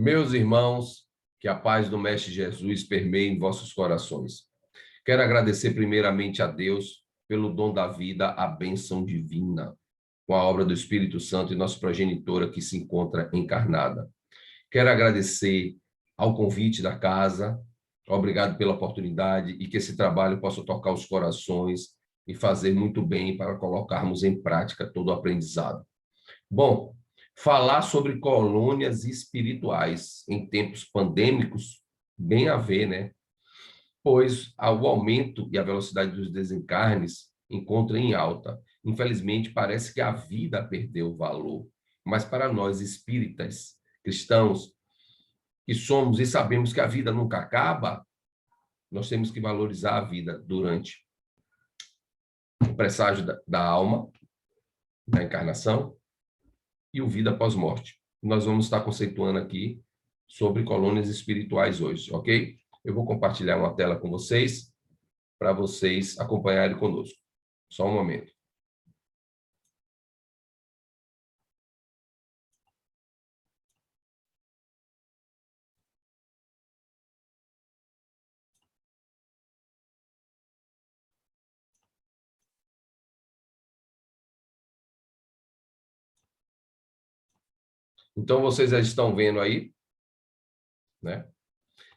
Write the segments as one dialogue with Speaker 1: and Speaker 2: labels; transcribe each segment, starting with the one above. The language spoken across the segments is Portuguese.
Speaker 1: Meus irmãos, que a paz do Mestre Jesus permeie em vossos corações. Quero agradecer primeiramente a Deus pelo dom da vida, a bênção divina, com a obra do Espírito Santo e nossa progenitora que se encontra encarnada. Quero agradecer ao convite da casa, obrigado pela oportunidade e que esse trabalho possa tocar os corações e fazer muito bem para colocarmos em prática todo o aprendizado. Bom, falar sobre colônias espirituais em tempos pandêmicos, bem a ver, né? Pois o aumento e a velocidade dos desencarnes encontram em alta. Infelizmente, parece que a vida perdeu valor. Mas para nós espíritas, cristãos, que somos e sabemos que a vida nunca acaba, nós temos que valorizar a vida durante o presságio da alma, da encarnação, e o vida pós-morte. Nós vamos estar conceituando aqui sobre colônias espirituais hoje, ok? Eu vou compartilhar uma tela com vocês, para vocês acompanharem conosco. Só um momento. Então, vocês já estão vendo aí, né?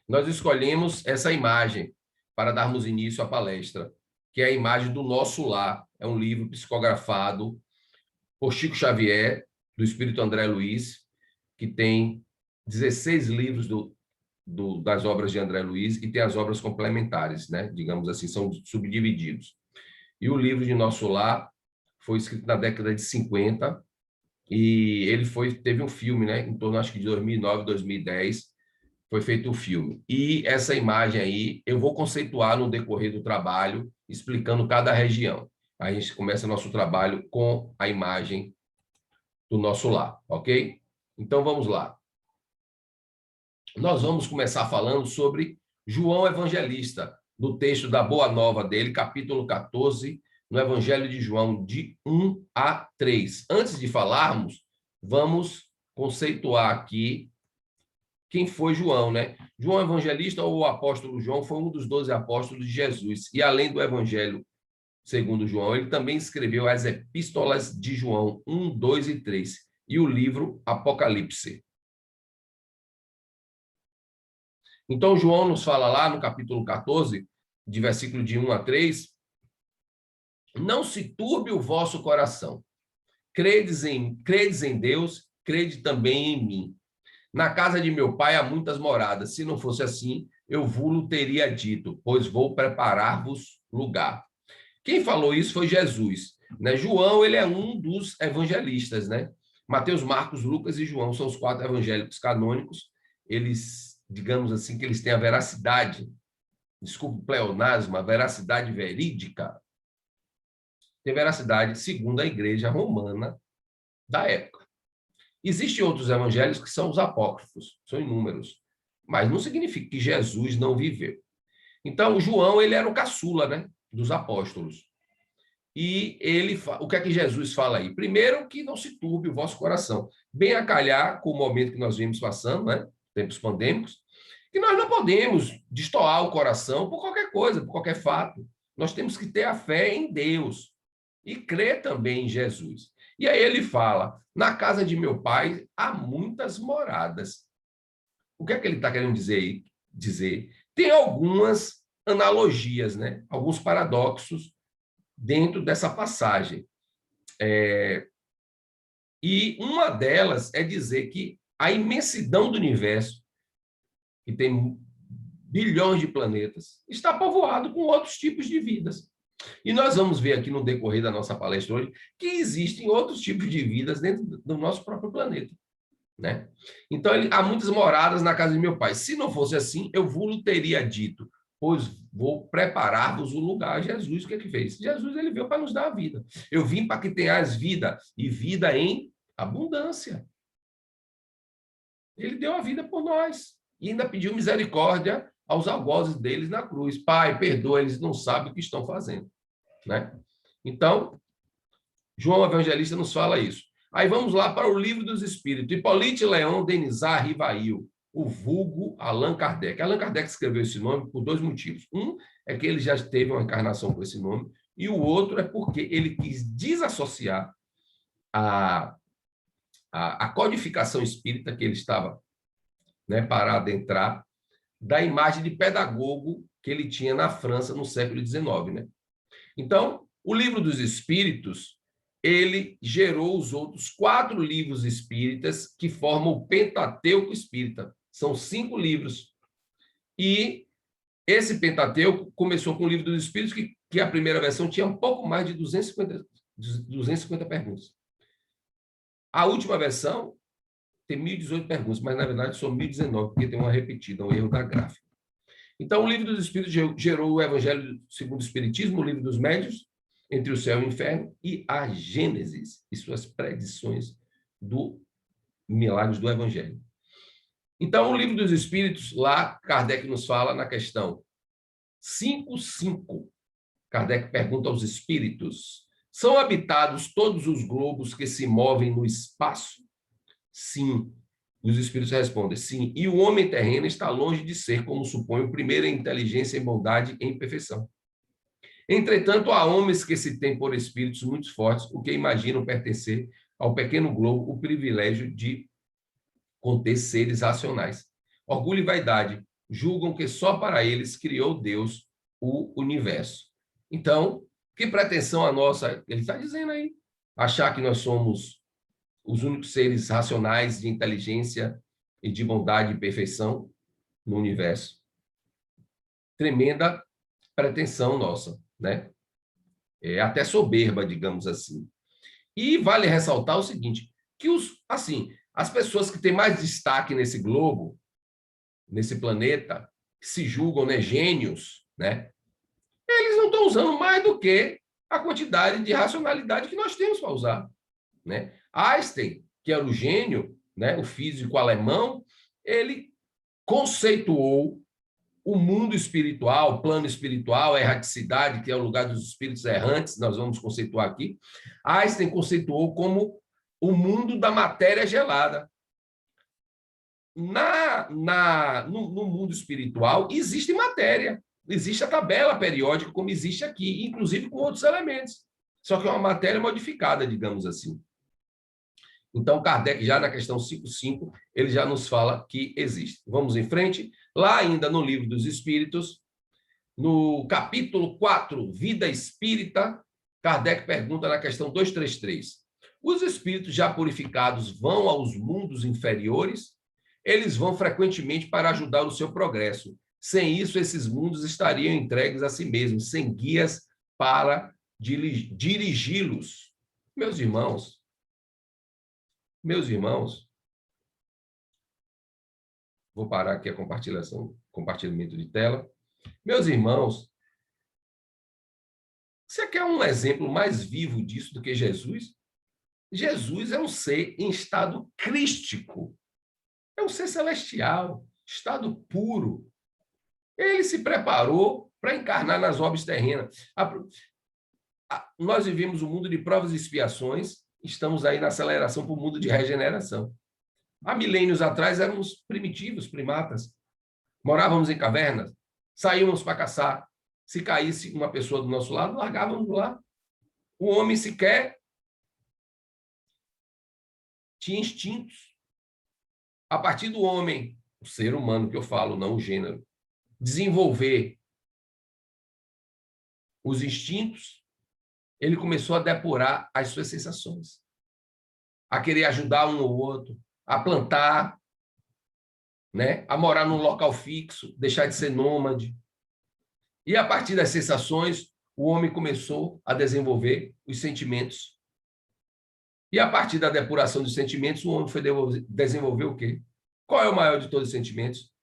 Speaker 1: Nós escolhemos essa imagem para darmos início à palestra, que é a imagem do Nosso Lar. É um livro psicografado por Chico Xavier, do Espírito André Luiz, que tem 16 livros das obras de André Luiz e tem as obras complementares, né? Digamos assim, são subdivididos. E o livro de Nosso Lar foi escrito na década de 50 e ele teve um filme, né? Em torno, acho que de 2009, 2010, foi feito o filme. E essa imagem aí, eu vou conceituar no decorrer do trabalho, explicando cada região. A gente começa nosso trabalho com a imagem do Nosso Lar, ok? Então, vamos lá. Nós vamos começar falando sobre João Evangelista, do texto da Boa Nova dele, capítulo 14, no Evangelho de João, de 1 a 3. Antes de falarmos, vamos conceituar aqui quem foi João, né? João Evangelista, ou o apóstolo João, foi um dos 12 apóstolos de Jesus. E além do Evangelho segundo João, ele também escreveu as epístolas de João 1, 2 e 3 e o livro Apocalipse. Então, João nos fala lá no capítulo 14, de versículo de 1 a 3, não se turbe o vosso coração. Credes em Deus, crede também em mim. Na casa de meu pai há muitas moradas. Se não fosse assim, eu vos teria dito, pois vou preparar-vos lugar. Quem falou isso foi Jesus, né? João, ele é um dos evangelistas, né? Mateus, Marcos, Lucas e João são os 4 evangélicos canônicos. Eles, digamos assim, que eles têm a veracidade, desculpa o pleonasmo, a veracidade verídica, tem veracidade segundo a igreja romana da época. Existem outros evangelhos que são os apócrifos, são inúmeros, mas não significa que Jesus não viveu. Então, João, ele era o caçula, né, dos apóstolos. E o que é que Jesus fala aí? Primeiro, que não se turbe o vosso coração. Bem a calhar com o momento que nós vimos passando, né, tempos pandêmicos, que nós não podemos destoar o coração por qualquer coisa, por qualquer fato. Nós temos que ter a fé em Deus e crer também em Jesus. E aí ele fala, na casa de meu pai há muitas moradas. O que é que ele está querendo dizer? Tem algumas analogias, né? Alguns paradoxos dentro dessa passagem. E uma delas é dizer que a imensidão do universo, que tem bilhões de planetas, está povoado com outros tipos de vidas. E nós vamos ver aqui no decorrer da nossa palestra hoje que existem outros tipos de vidas dentro do nosso próprio planeta, né? Então, há muitas moradas na casa de meu pai. Se não fosse assim, eu vos teria dito, pois vou preparar-vos o lugar. Jesus, o que é que fez? Jesus, ele veio para nos dar a vida. Eu vim para que tenhais vida, e vida em abundância. Ele deu a vida por nós. E ainda pediu misericórdia aos algozes deles na cruz. Pai, perdoa, eles não sabem o que estão fazendo, né? Então, João Evangelista nos fala isso. Aí vamos lá para o Livro dos Espíritos. Hippolyte Léon Denisard Rivail, o vulgo Allan Kardec. Allan Kardec escreveu esse nome por dois motivos. Um é que ele já teve uma encarnação com esse nome, e o outro é porque ele quis desassociar a codificação espírita que ele estava, né, para adentrar, da imagem de pedagogo que ele tinha na França no século XIX, né? Então, o Livro dos Espíritos, ele gerou os outros 4 livros espíritas que formam o Pentateuco Espírita. São 5 livros. E esse Pentateuco começou com o Livro dos Espíritos, que a primeira versão tinha um pouco mais de 250 perguntas. A última versão tem 1.018 perguntas, mas, na verdade, são 1.019, porque tem uma repetida, um erro da gráfica. Então, o Livro dos Espíritos gerou o Evangelho segundo o Espiritismo, o Livro dos Médiuns, Entre o Céu e o Inferno, e a Gênesis e suas predições do Milagres do Evangelho. Então, o Livro dos Espíritos, lá, Kardec nos fala na questão 5.5. Kardec pergunta aos espíritos: são habitados todos os globos que se movem no espaço? Sim. Os espíritos respondem: sim. E o homem terreno está longe de ser, como supõe o primeiro, em inteligência, em bondade e em perfeição. Entretanto, há homens que se têm por espíritos muito fortes, o que imaginam pertencer ao pequeno globo o privilégio de conter seres racionais. Orgulho e vaidade julgam que só para eles criou Deus o universo. Então, que pretensão a nossa? Ele está dizendo aí. Achar que nós somos os únicos seres racionais de inteligência e de bondade e perfeição no universo. Tremenda pretensão nossa, né? É até soberba, digamos assim. E vale ressaltar o seguinte, que as pessoas que têm mais destaque nesse globo, nesse planeta, que se julgam, né, gênios, né? Eles não estão usando mais do que a quantidade de racionalidade que nós temos para usar, né? Einstein, que era o gênio, né, o físico alemão, ele conceituou o mundo espiritual, o plano espiritual, a erraticidade, que é o lugar dos espíritos errantes, nós vamos conceituar aqui. Einstein conceituou como o mundo da matéria gelada. No mundo espiritual existe matéria, existe a tabela periódica, como existe aqui, inclusive com outros elementos. Só que é uma matéria modificada, digamos assim. Então, Kardec, já na questão 5.5, ele já nos fala que existe. Vamos em frente. Lá ainda no Livro dos Espíritos, no capítulo 4, Vida Espírita, Kardec pergunta na questão 233. Os espíritos já purificados vão aos mundos inferiores? Eles vão frequentemente para ajudar o seu progresso. Sem isso, esses mundos estariam entregues a si mesmos, sem guias para dirigi-los. Meus irmãos, vou parar aqui a compartilhamento de tela. Meus irmãos, você quer um exemplo mais vivo disso do que Jesus? Jesus é um ser em estado crístico, é um ser celestial, estado puro. Ele se preparou para encarnar nas obras terrenas. Nós vivemos um mundo de provas e expiações, estamos aí na aceleração para o mundo de regeneração. Há milênios atrás éramos primitivos, primatas. Morávamos em cavernas, saímos para caçar. Se caísse uma pessoa do nosso lado, largávamos lá. O homem sequer tinha instintos. A partir do homem, o ser humano que eu falo, não o gênero, desenvolver os instintos, ele começou a depurar as suas sensações, a querer ajudar um ou outro, a plantar, né? A morar num local fixo, deixar de ser nômade. E a partir das sensações, o homem começou a desenvolver os sentimentos. E a partir da depuração dos sentimentos, o homem foi desenvolver o quê? Qual é o maior de todos os sentimentos?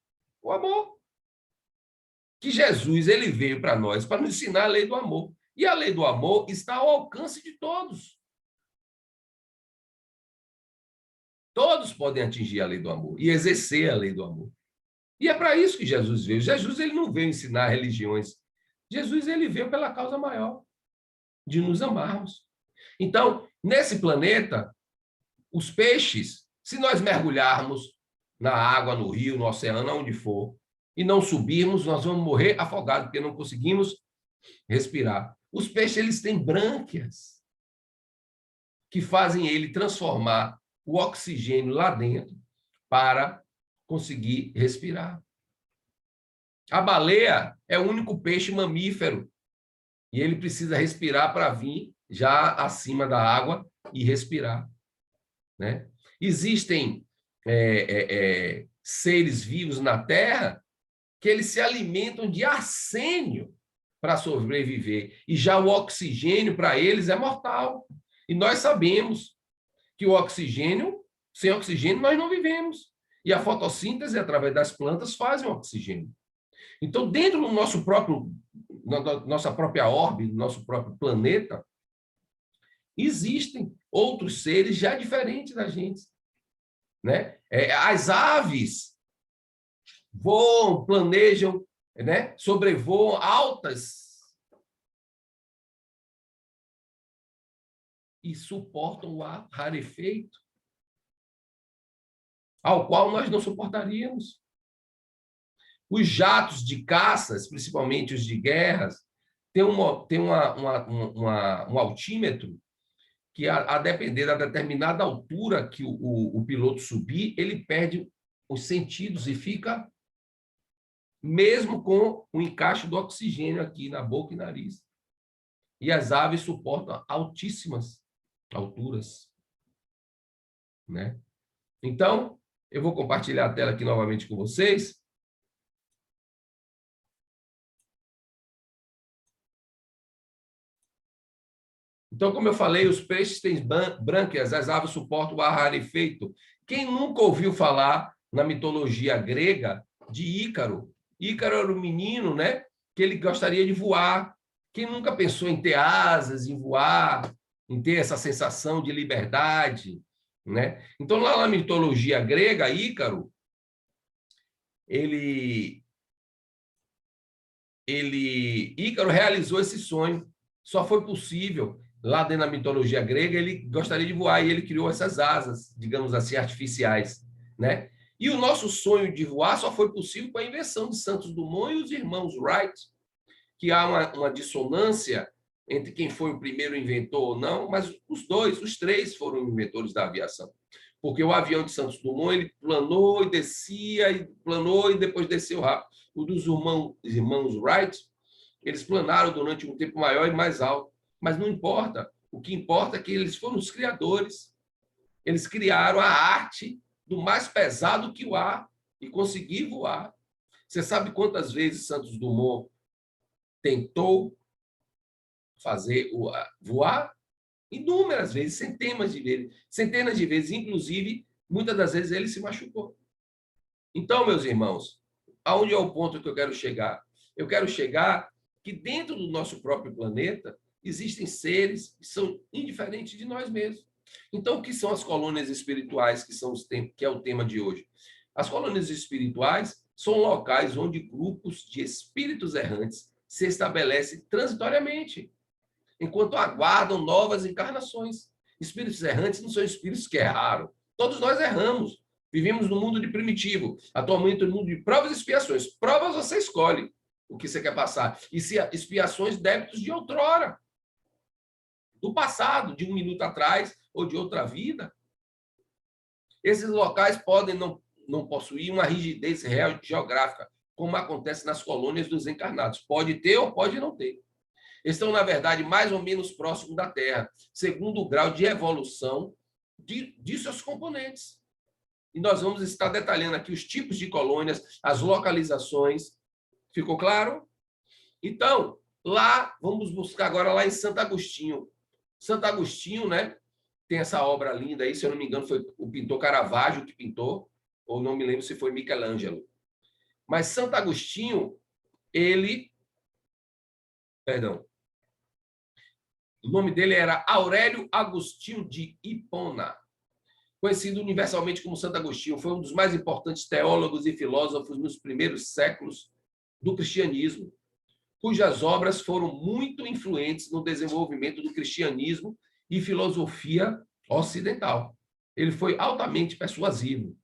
Speaker 1: O amor. Que Jesus ele veio para nós para nos ensinar a lei do amor. E a lei do amor está ao alcance de todos. Todos podem atingir a lei do amor e exercer a lei do amor. E é para isso que Jesus veio. Jesus ele não veio ensinar religiões. Jesus ele veio pela causa maior, de nos amarmos. Então, nesse planeta, Os peixes, se nós mergulharmos na água, no rio, no oceano, onde for, e não subirmos, nós vamos morrer afogados, porque não conseguimos respirar. Os peixes, eles têm brânquias que fazem ele transformar o oxigênio lá dentro para conseguir respirar. A baleia é o único peixe mamífero e ele precisa respirar para vir já acima da água e respirar, né? Existem seres vivos na Terra que eles se alimentam de arsênio para sobreviver, e já o oxigênio para eles é mortal. E nós sabemos que o oxigênio, sem oxigênio nós não vivemos. E a fotossíntese, através das plantas, faz o oxigênio. Então, dentro do nosso próprio, nossa própria órbita, nosso próprio planeta, existem outros seres já diferentes da gente, né? As aves voam, planejam, né? Sobrevoam altas e suportam o ar rarefeito, ao qual nós não suportaríamos. Os jatos de caças, principalmente os de guerras, tem um altímetro que, a depender da determinada altura que o piloto subir, ele perde os sentidos e fica mesmo com o encaixe do oxigênio aqui na boca e nariz. E as aves suportam altíssimas alturas, né? Então, eu vou compartilhar a tela aqui novamente com vocês. Então, como eu falei, os peixes têm brânquias, as aves suportam o ar rarefeito. Quem nunca ouviu falar na mitologia grega de Ícaro? Ícaro era um menino, né, que ele gostaria de voar. Quem nunca pensou em ter asas, em voar, em ter essa sensação de liberdade, né? Então, lá na mitologia grega, Ícaro, Ícaro realizou esse sonho. Só foi possível, lá dentro da mitologia grega, ele gostaria de voar e ele criou essas asas, digamos assim, artificiais, né? E o nosso sonho de voar só foi possível com a invenção de Santos Dumont e os irmãos Wright, que há uma dissonância entre quem foi o primeiro inventor ou não, mas os três foram inventores da aviação. Porque o avião de Santos Dumont, ele planou e descia, e planou e depois desceu rápido. O dos irmãos Wright, eles planaram durante um tempo maior e mais alto. Mas não importa. O que importa é que eles foram os criadores. Eles criaram a arte do mais pesado que o ar e conseguir voar. Você sabe quantas vezes Santos Dumont tentou fazer voar? Inúmeras vezes, centenas de vezes, inclusive, muitas das vezes ele se machucou. Então, meus irmãos, aonde é o ponto que eu quero chegar? Eu quero chegar que dentro do nosso próprio planeta existem seres que são indiferentes de nós mesmos. Então, o que são as colônias espirituais, que é o tema de hoje? As colônias espirituais são locais onde grupos de espíritos errantes se estabelecem transitoriamente, enquanto aguardam novas encarnações. Espíritos errantes não são espíritos que erraram. Todos nós erramos. Vivemos no mundo de primitivo. Atualmente, no mundo de provas e expiações. Provas você escolhe o que você quer passar. E se expiações, débitos de outrora. Do passado, de um minuto atrás, ou de outra vida. Esses locais podem não possuir uma rigidez real geográfica, como acontece nas colônias dos encarnados. Pode ter ou pode não ter. Estão, na verdade, mais ou menos próximos da Terra, segundo o grau de evolução de seus componentes. E nós vamos estar detalhando aqui os tipos de colônias, as localizações. Ficou claro? Então, lá, vamos buscar agora lá em Santo Agostinho. Santo Agostinho, né? Tem essa obra linda aí, se eu não me engano, foi o pintor Caravaggio que pintou, ou não me lembro se foi Michelangelo. Mas Santo Agostinho, o nome dele era Aurélio Agostinho de Hipona, conhecido universalmente como Santo Agostinho. Foi um dos mais importantes teólogos e filósofos nos primeiros séculos do cristianismo, cujas obras foram muito influentes no desenvolvimento do cristianismo e filosofia ocidental. ele foi altamente persuasivo.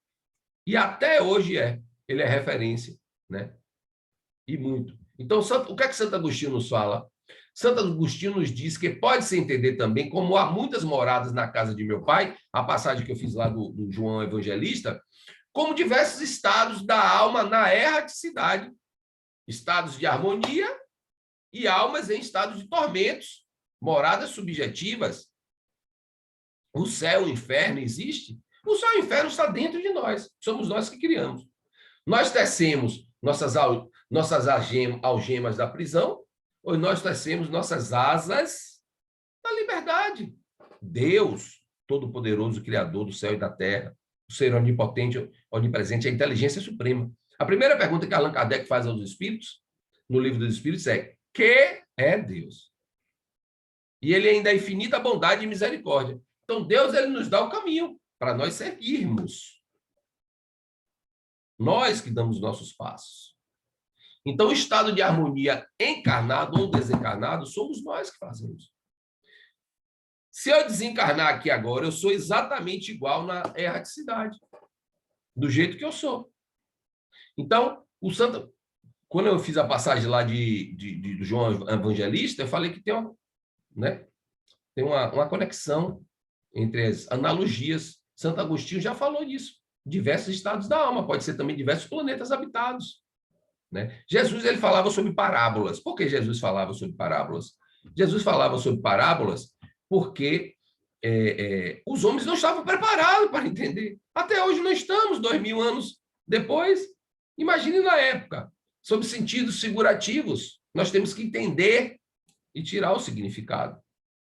Speaker 1: E até hoje ele é referência, né? E muito. Então, o que é que Santo Agostinho nos fala? Santo Agostinho nos diz que pode-se entender também como há muitas moradas na casa de meu pai, a passagem que eu fiz lá do João Evangelista, como diversos estados da alma na erraticidade, estados de harmonia e almas em estados de tormentos, moradas subjetivas. O céu, o inferno existe? O céu e o inferno está dentro de nós, somos nós que criamos. Nós tecemos nossas algemas da prisão, ou nós tecemos nossas asas da liberdade. Deus, Todo-Poderoso, Criador do céu e da terra, o ser onipotente, onipresente, a inteligência suprema. A primeira pergunta que Allan Kardec faz aos espíritos, no livro dos Espíritos, é: que é Deus? E ele ainda é infinita bondade e misericórdia. Então, Deus, ele nos dá o caminho para nós seguirmos. Nós que damos nossos passos. Então, o estado de harmonia encarnado ou desencarnado, somos nós que fazemos. Se eu desencarnar aqui agora, eu sou exatamente igual na erraticidade, do jeito que eu sou. Então, o santo, quando eu fiz a passagem lá do João Evangelista, eu falei que tem uma conexão entre as analogias. Santo Agostinho já falou disso. Diversos estados da alma, pode ser também diversos planetas habitados. Né? Jesus, ele falava sobre parábolas. Por que Jesus falava sobre parábolas? Jesus falava sobre parábolas porque os homens não estavam preparados para entender. Até hoje não estamos, 2000 anos depois. Imagine na época, sob sentidos figurativos, nós temos que entender e tirar o significado.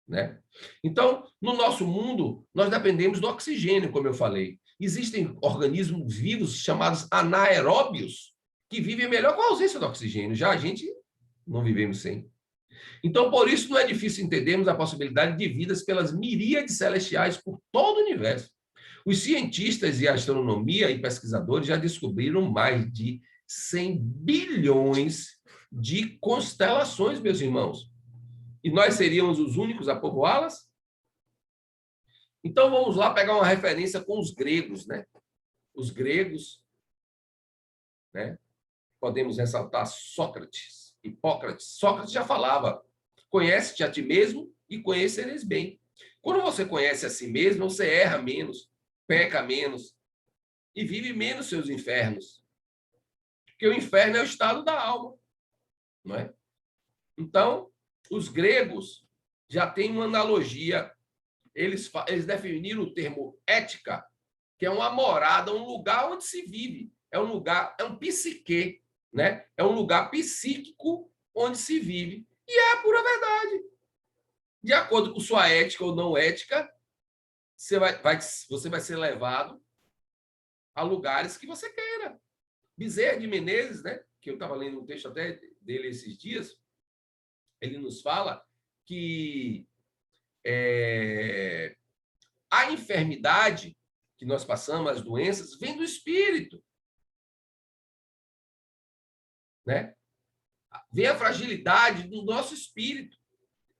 Speaker 1: Né? Então, no nosso mundo, nós dependemos do oxigênio, como eu falei. Existem organismos vivos chamados anaeróbios que vivem melhor com a ausência do oxigênio. Já a gente não vivemos sem. Então, por isso, não é difícil entendermos a possibilidade de vidas pelas miríades celestiais por todo o universo. Os cientistas e a astronomia e pesquisadores já descobriram mais de 100 bilhões de constelações, meus irmãos. E nós seríamos os únicos a povoá-las? Então, vamos lá pegar uma referência com os gregos, né? Os gregos, né? Podemos ressaltar Sócrates, Hipócrates. Sócrates já falava: conhece-te a ti mesmo e conhecereis bem. Quando você conhece a si mesmo, você erra menos, peca menos e vive menos seus infernos. Porque o inferno é o estado da alma, não é? Então, os gregos já têm uma analogia. Eles definiram o termo ética, que é uma morada, um lugar onde se vive. É um lugar, é um psique, né? É um lugar psíquico onde se vive. E é a pura verdade. De acordo com sua ética ou não ética, você vai ser levado a lugares que você queira. Bezerra de Menezes, né? Que eu estava lendo um texto até dele esses dias, ele nos fala que a enfermidade que nós passamos, as doenças, vem do espírito. Né? Vem a fragilidade do nosso espírito,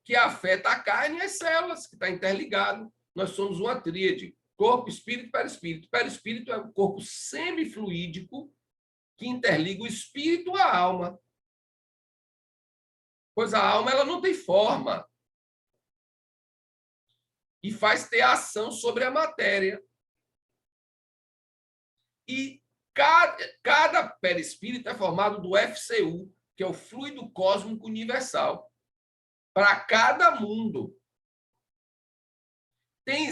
Speaker 1: que afeta a carne e as células, que está interligado. Nós somos uma tríade: corpo, espírito e perispírito. Perispírito é um corpo semifluídico que interliga o espírito à alma. Pois a alma, ela não tem forma e faz ter ação sobre a matéria. E cada perispírito é formado do FCU, que é o fluido cósmico universal, para cada mundo. Tem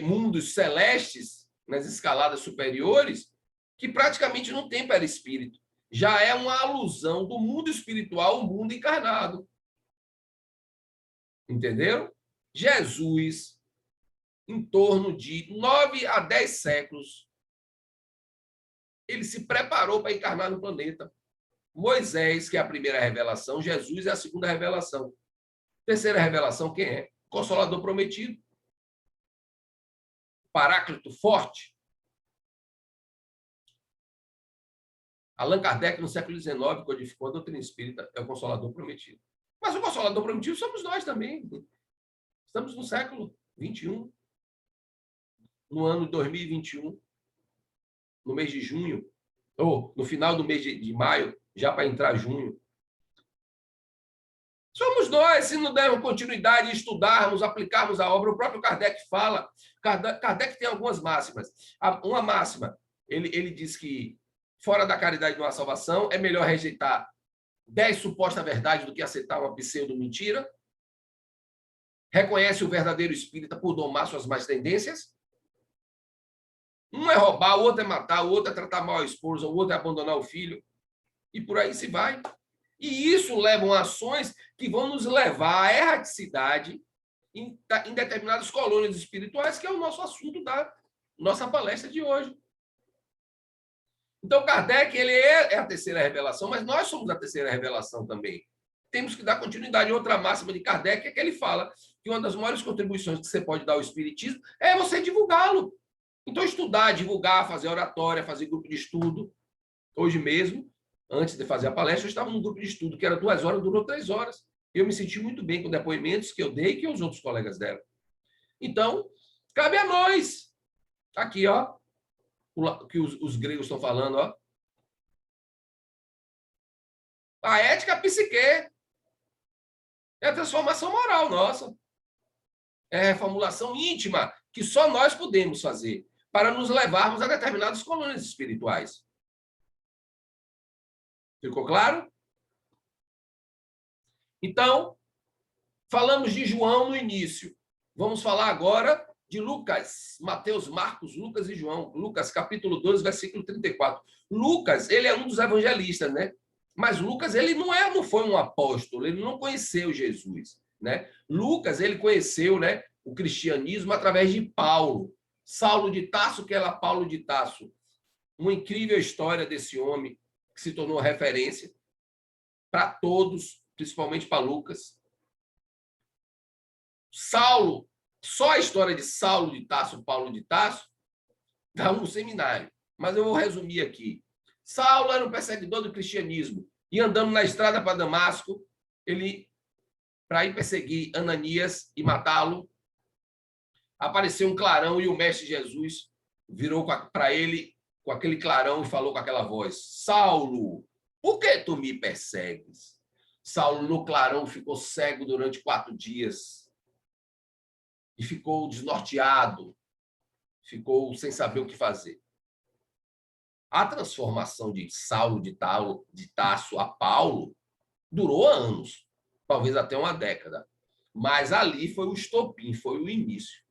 Speaker 1: mundos celestes, nas escaladas superiores, que praticamente não tem perispírito. Já é uma alusão do mundo espiritual ao mundo encarnado. Entenderam? Jesus, em torno de 9 a 10 séculos, ele se preparou para encarnar no planeta. Moisés, que é a primeira revelação, Jesus é a segunda revelação. Terceira revelação, quem é? Consolador prometido. Paráclito forte. Allan Kardec, no século XIX, codificou a doutrina espírita, é o Consolador prometido. Mas o Consolador prometido somos nós também. Estamos no século XXI. no ano de 2021, no mês de junho, ou no final do mês de maio, já para entrar junho. Somos nós, se não dermos continuidade, estudarmos, aplicarmos a obra. O próprio Kardec fala. Kardec tem algumas máximas. Uma máxima, ele diz que fora da caridade não há salvação, é melhor rejeitar 10 supostas verdades do que aceitar uma pseudo-mentira. Reconhece o verdadeiro espírita por domar suas más tendências. Um é roubar, o outro é matar, o outro é tratar mal a esposa, o outro é abandonar o filho. E por aí se vai. E isso leva a ações que vão nos levar à erraticidade em determinadas colônias espirituais, que é o nosso assunto da nossa palestra de hoje. Então, Kardec, ele é a terceira revelação, mas nós somos a terceira revelação também. Temos que dar continuidade. Outra máxima de Kardec é que ele fala que uma das maiores contribuições que você pode dar ao espiritismo é você divulgá-lo. Então, estudar, divulgar, fazer oratória, fazer grupo de estudo. Hoje mesmo, antes de fazer a palestra, eu estava num grupo de estudo que era 2 horas, durou 3 horas. Eu me senti muito bem com depoimentos que eu dei e que os outros colegas deram. Então, cabe a nós. Aqui, ó, que os gregos estão falando, ó. A ética psique é a transformação moral nossa. É a reformulação íntima que só nós podemos fazer para nos levarmos a determinadas colônias espirituais. Ficou claro? Então, falamos de João no início. Vamos falar agora de Lucas, Mateus, Marcos, Lucas e João. Lucas, capítulo 12, versículo 34. Lucas, ele é um dos evangelistas, né? Mas Lucas, ele não foi um apóstolo, ele não conheceu Jesus, né? Lucas, ele conheceu, né, o cristianismo através de Paulo. Saulo de Tarso, que era Paulo de Tarso. Uma incrível história desse homem que se tornou referência para todos, principalmente para Lucas. Saulo, só a história de Saulo de Tarso, Paulo de Tarso, dá um seminário. Mas eu vou resumir aqui. Saulo era um perseguidor do cristianismo. E andando na estrada para Damasco, ele, para ir perseguir Ananias e matá-lo, apareceu um clarão e o mestre Jesus virou para ele com aquele clarão e falou com aquela voz: Saulo, por que tu me persegues? Saulo, no clarão, ficou cego durante 4 dias e ficou desnorteado, ficou sem saber o que fazer. A transformação de Saulo de Tarso a Paulo durou anos, talvez até uma década. Mas ali foi o estopim, foi o início.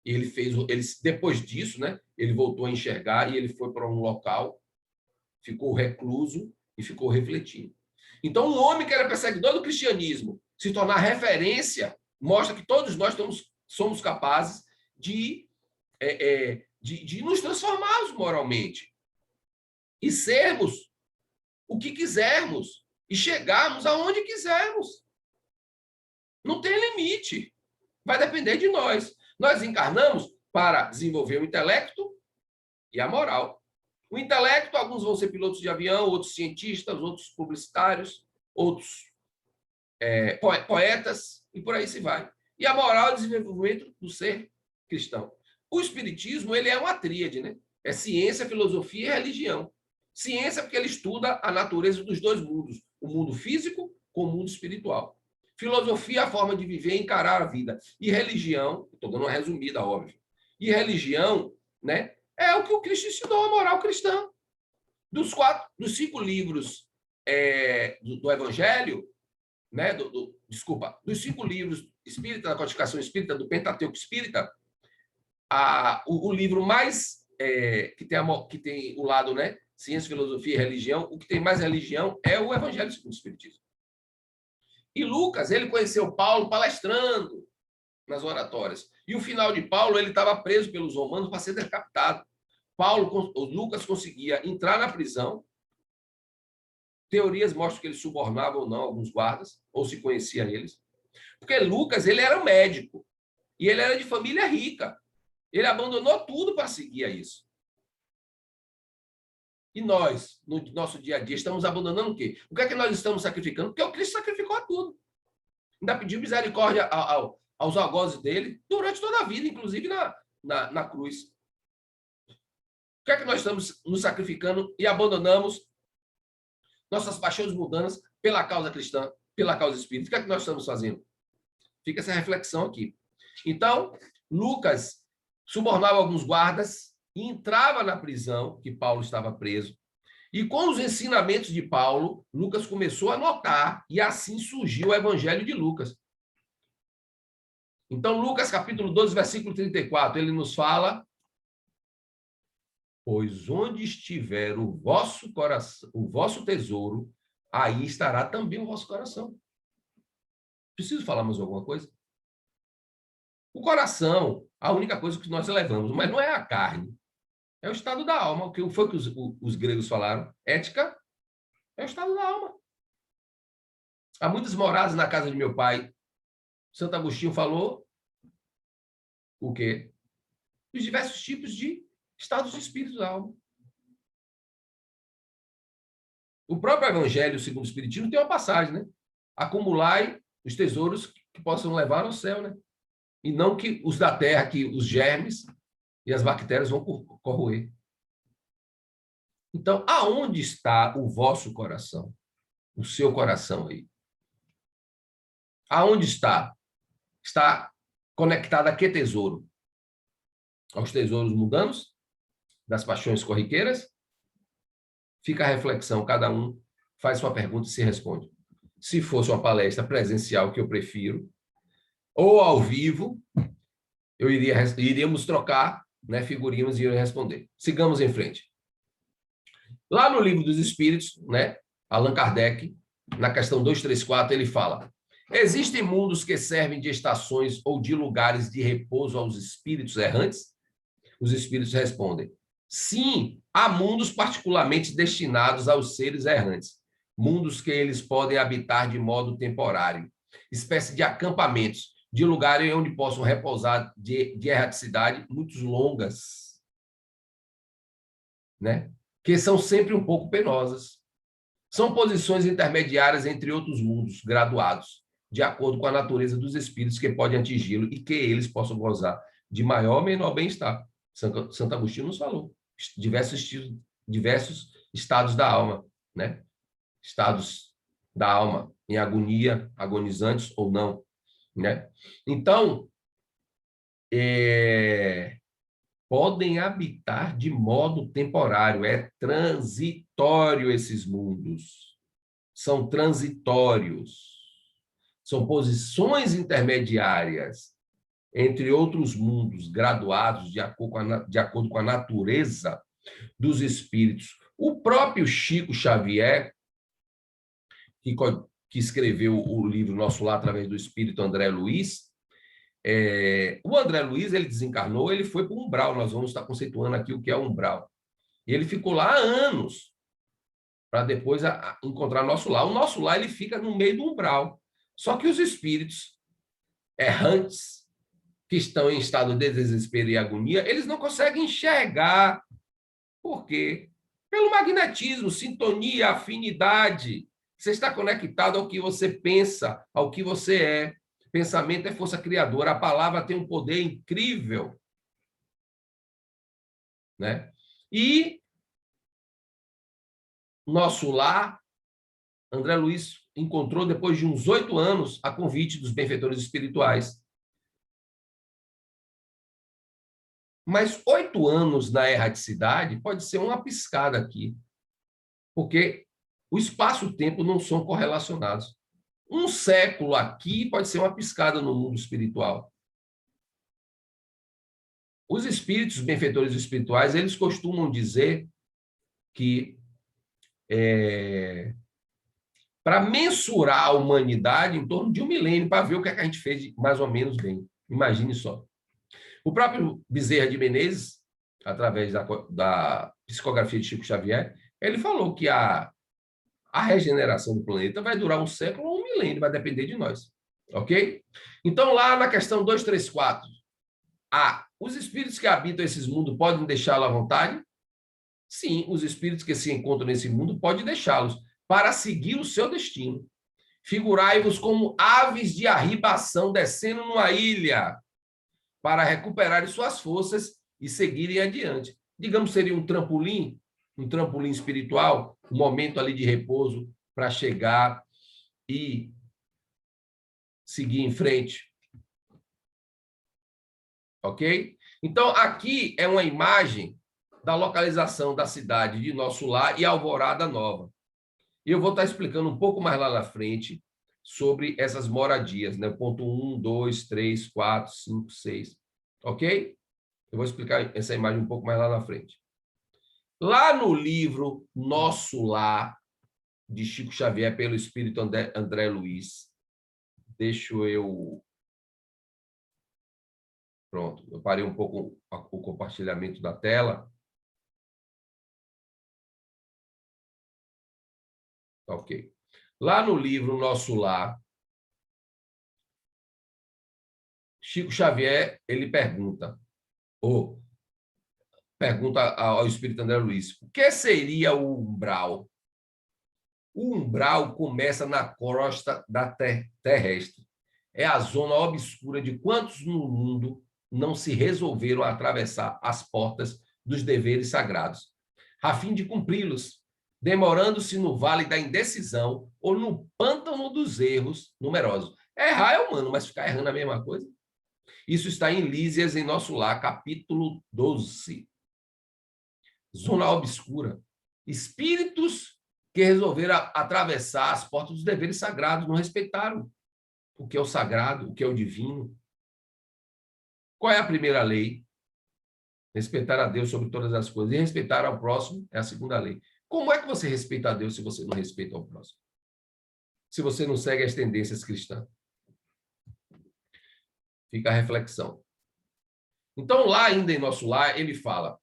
Speaker 1: E depois disso, né, ele voltou a enxergar e ele foi para um local, ficou recluso e ficou refletindo. Então, um homem que era perseguidor do cristianismo se tornar referência mostra que todos nós somos capazes de nos transformarmos moralmente e sermos o que quisermos e chegarmos aonde quisermos. Não tem limite. Vai depender de nós. Nós encarnamos para desenvolver o intelecto e a moral. O intelecto, alguns vão ser pilotos de avião, outros cientistas, outros publicitários, outros poetas, e por aí se vai. E a moral é o desenvolvimento do ser cristão. O espiritismo, ele é uma tríade, né? É ciência, filosofia e religião. Ciência porque ele estuda a natureza dos 2 mundos, o mundo físico com o mundo espiritual. Filosofia é a forma de viver e encarar a vida. E religião, estou dando uma resumida, óbvio. E religião, né, é o que o Cristo ensinou, a moral cristã. Dos 5 livros do Evangelho, né, dos 5 livros espírita, da codificação espírita, do Pentateuco espírita, o livro mais que tem o lado, né, ciência, filosofia e religião, o que tem mais religião é o Evangelho segundo o Espiritismo. E Lucas, ele conheceu Paulo palestrando nas oratórias. E o final de Paulo, ele estava preso pelos romanos para ser decapitado. Lucas conseguia entrar na prisão. Teorias mostram que ele subornava ou não alguns guardas, ou se conhecia eles. Porque Lucas, ele era médico. E ele era de família rica. Ele abandonou tudo para seguir a isso. E nós, no nosso dia a dia, estamos abandonando o quê? O que é que nós estamos sacrificando? Porque o Cristo sacrificou tudo. Ainda pediu misericórdia aos algozes dele durante toda a vida, inclusive na cruz. Por que é que nós estamos nos sacrificando e abandonamos nossas paixões mundanas pela causa cristã, pela causa espírita? O que é que nós estamos fazendo? Fica essa reflexão aqui. Então, Lucas subornava alguns guardas e entrava na prisão que Paulo estava preso. E com os ensinamentos de Paulo, Lucas começou a notar, e assim surgiu o Evangelho de Lucas. Então, Lucas, capítulo 12, versículo 34, ele nos fala: pois onde estiver o vosso coração, o vosso tesouro, aí estará também o vosso coração. Preciso falar mais alguma coisa? O coração, a única coisa que nós levamos, mas não é a carne. É o estado da alma. O que foi que os gregos falaram? Ética é o estado da alma. Há muitas moradas na casa de meu pai. Santo Agostinho falou o quê? Os diversos tipos de estados de espírito da alma. O próprio Evangelho, segundo o Espiritismo, tem uma passagem, né? Acumulai os tesouros que possam levar ao céu, né? E não que os da terra, que os germes e as bactérias vão corroer. Então, aonde está o vosso coração? O seu coração aí? Aonde está? Está conectado a que tesouro? Aos tesouros mundanos? Das paixões corriqueiras? Fica a reflexão, cada um faz sua pergunta e se responde. Se fosse uma palestra presencial, que eu prefiro, ou ao vivo, iríamos trocar, né, figurinhas e eu responder. Sigamos em frente. Lá no Livro dos Espíritos, né, Allan Kardec, na questão 234, ele fala: existem mundos que servem de estações ou de lugares de repouso aos espíritos errantes? Os espíritos respondem: sim, há mundos particularmente destinados aos seres errantes, mundos que eles podem habitar de modo temporário, espécie de acampamentos, de lugares onde possam repousar de erraticidade muito longas, né? Que são sempre um pouco penosas. São posições intermediárias entre outros mundos, graduados, de acordo com a natureza dos espíritos que podem atingi-lo e que eles possam gozar de maior ou menor bem-estar. Santo Agostinho nos falou. Diversos estados da alma, né? Estados da alma em agonia, agonizantes ou não, né? Então, podem habitar de modo temporário, é transitório esses mundos. São transitórios. São posições intermediárias entre outros mundos, graduados de acordo com a natureza dos espíritos. O próprio Chico Xavier, que escreveu o livro Nosso Lar através do espírito André Luiz, o André Luiz, ele desencarnou, ele foi para o umbral, nós vamos estar conceituando aqui o que é umbral. E ele ficou lá há anos, para depois encontrar nosso lar. O nosso lar, ele fica no meio do umbral. Só que os espíritos errantes, que estão em estado de desespero e agonia, eles não conseguem enxergar. Por quê? Pelo magnetismo, sintonia, afinidade. Você está conectado ao que você pensa, ao que você é. Pensamento é força criadora. A palavra tem um poder incrível, né? E nosso lar, André Luiz encontrou, depois de uns 8 anos, a convite dos benfeitores espirituais. Mas 8 anos na erraticidade pode ser uma piscada aqui, porque o espaço e o tempo não são correlacionados. Um século aqui pode ser uma piscada no mundo espiritual. Os espíritos, benfeitores espirituais, eles costumam dizer que para mensurar a humanidade em torno de 1 milênio, para ver o que é que a gente fez de mais ou menos bem. Imagine só. O próprio Bezerra de Menezes, através da psicografia de Chico Xavier, ele falou que a regeneração do planeta vai durar um século ou 1 milênio, vai depender de nós. Ok? Então, lá na questão 234, os espíritos que habitam esses mundos podem deixá-lo à vontade? Sim, os espíritos que se encontram nesse mundo podem deixá-los para seguir o seu destino. Figurai-vos como aves de arribação descendo numa ilha. para recuperarem suas forças e seguirem adiante. Digamos, seria um trampolim espiritual, um momento ali de repouso para chegar e seguir em frente. Ok? Então, aqui é uma imagem da localização da cidade de Nosso Lar e Alvorada Nova. E eu vou estar explicando um pouco mais lá na frente sobre essas moradias, né? Ponto 1, 2, 3, 4, 5, 6. Ok? Eu vou explicar essa imagem um pouco mais lá na frente. Lá no livro Nosso Lar, de Chico Xavier, pelo Espírito André Luiz, deixa eu... Pronto, eu parei um pouco o compartilhamento da tela. Ok. Lá no livro Nosso Lar, Chico Xavier, ele pergunta ao Espírito André Luiz, o que seria o umbral? O umbral começa na crosta terrestre. É a zona obscura de quantos no mundo não se resolveram atravessar as portas dos deveres sagrados, a fim de cumpri-los, demorando-se no vale da indecisão ou no pântano dos erros numerosos. Errar é humano, mas ficar errando a mesma coisa? Isso está em Lísias, em Nosso Lar, capítulo 12. Zona obscura. Espíritos que resolveram atravessar as portas dos deveres sagrados, não respeitaram o que é o sagrado, o que é o divino. Qual é a primeira lei? Respeitar a Deus sobre todas as coisas. E respeitar ao próximo é a segunda lei. Como é que você respeita a Deus se você não respeita ao próximo? Se você não segue as tendências cristãs? Fica a reflexão. Então, lá ainda em Nosso Lar, ele fala: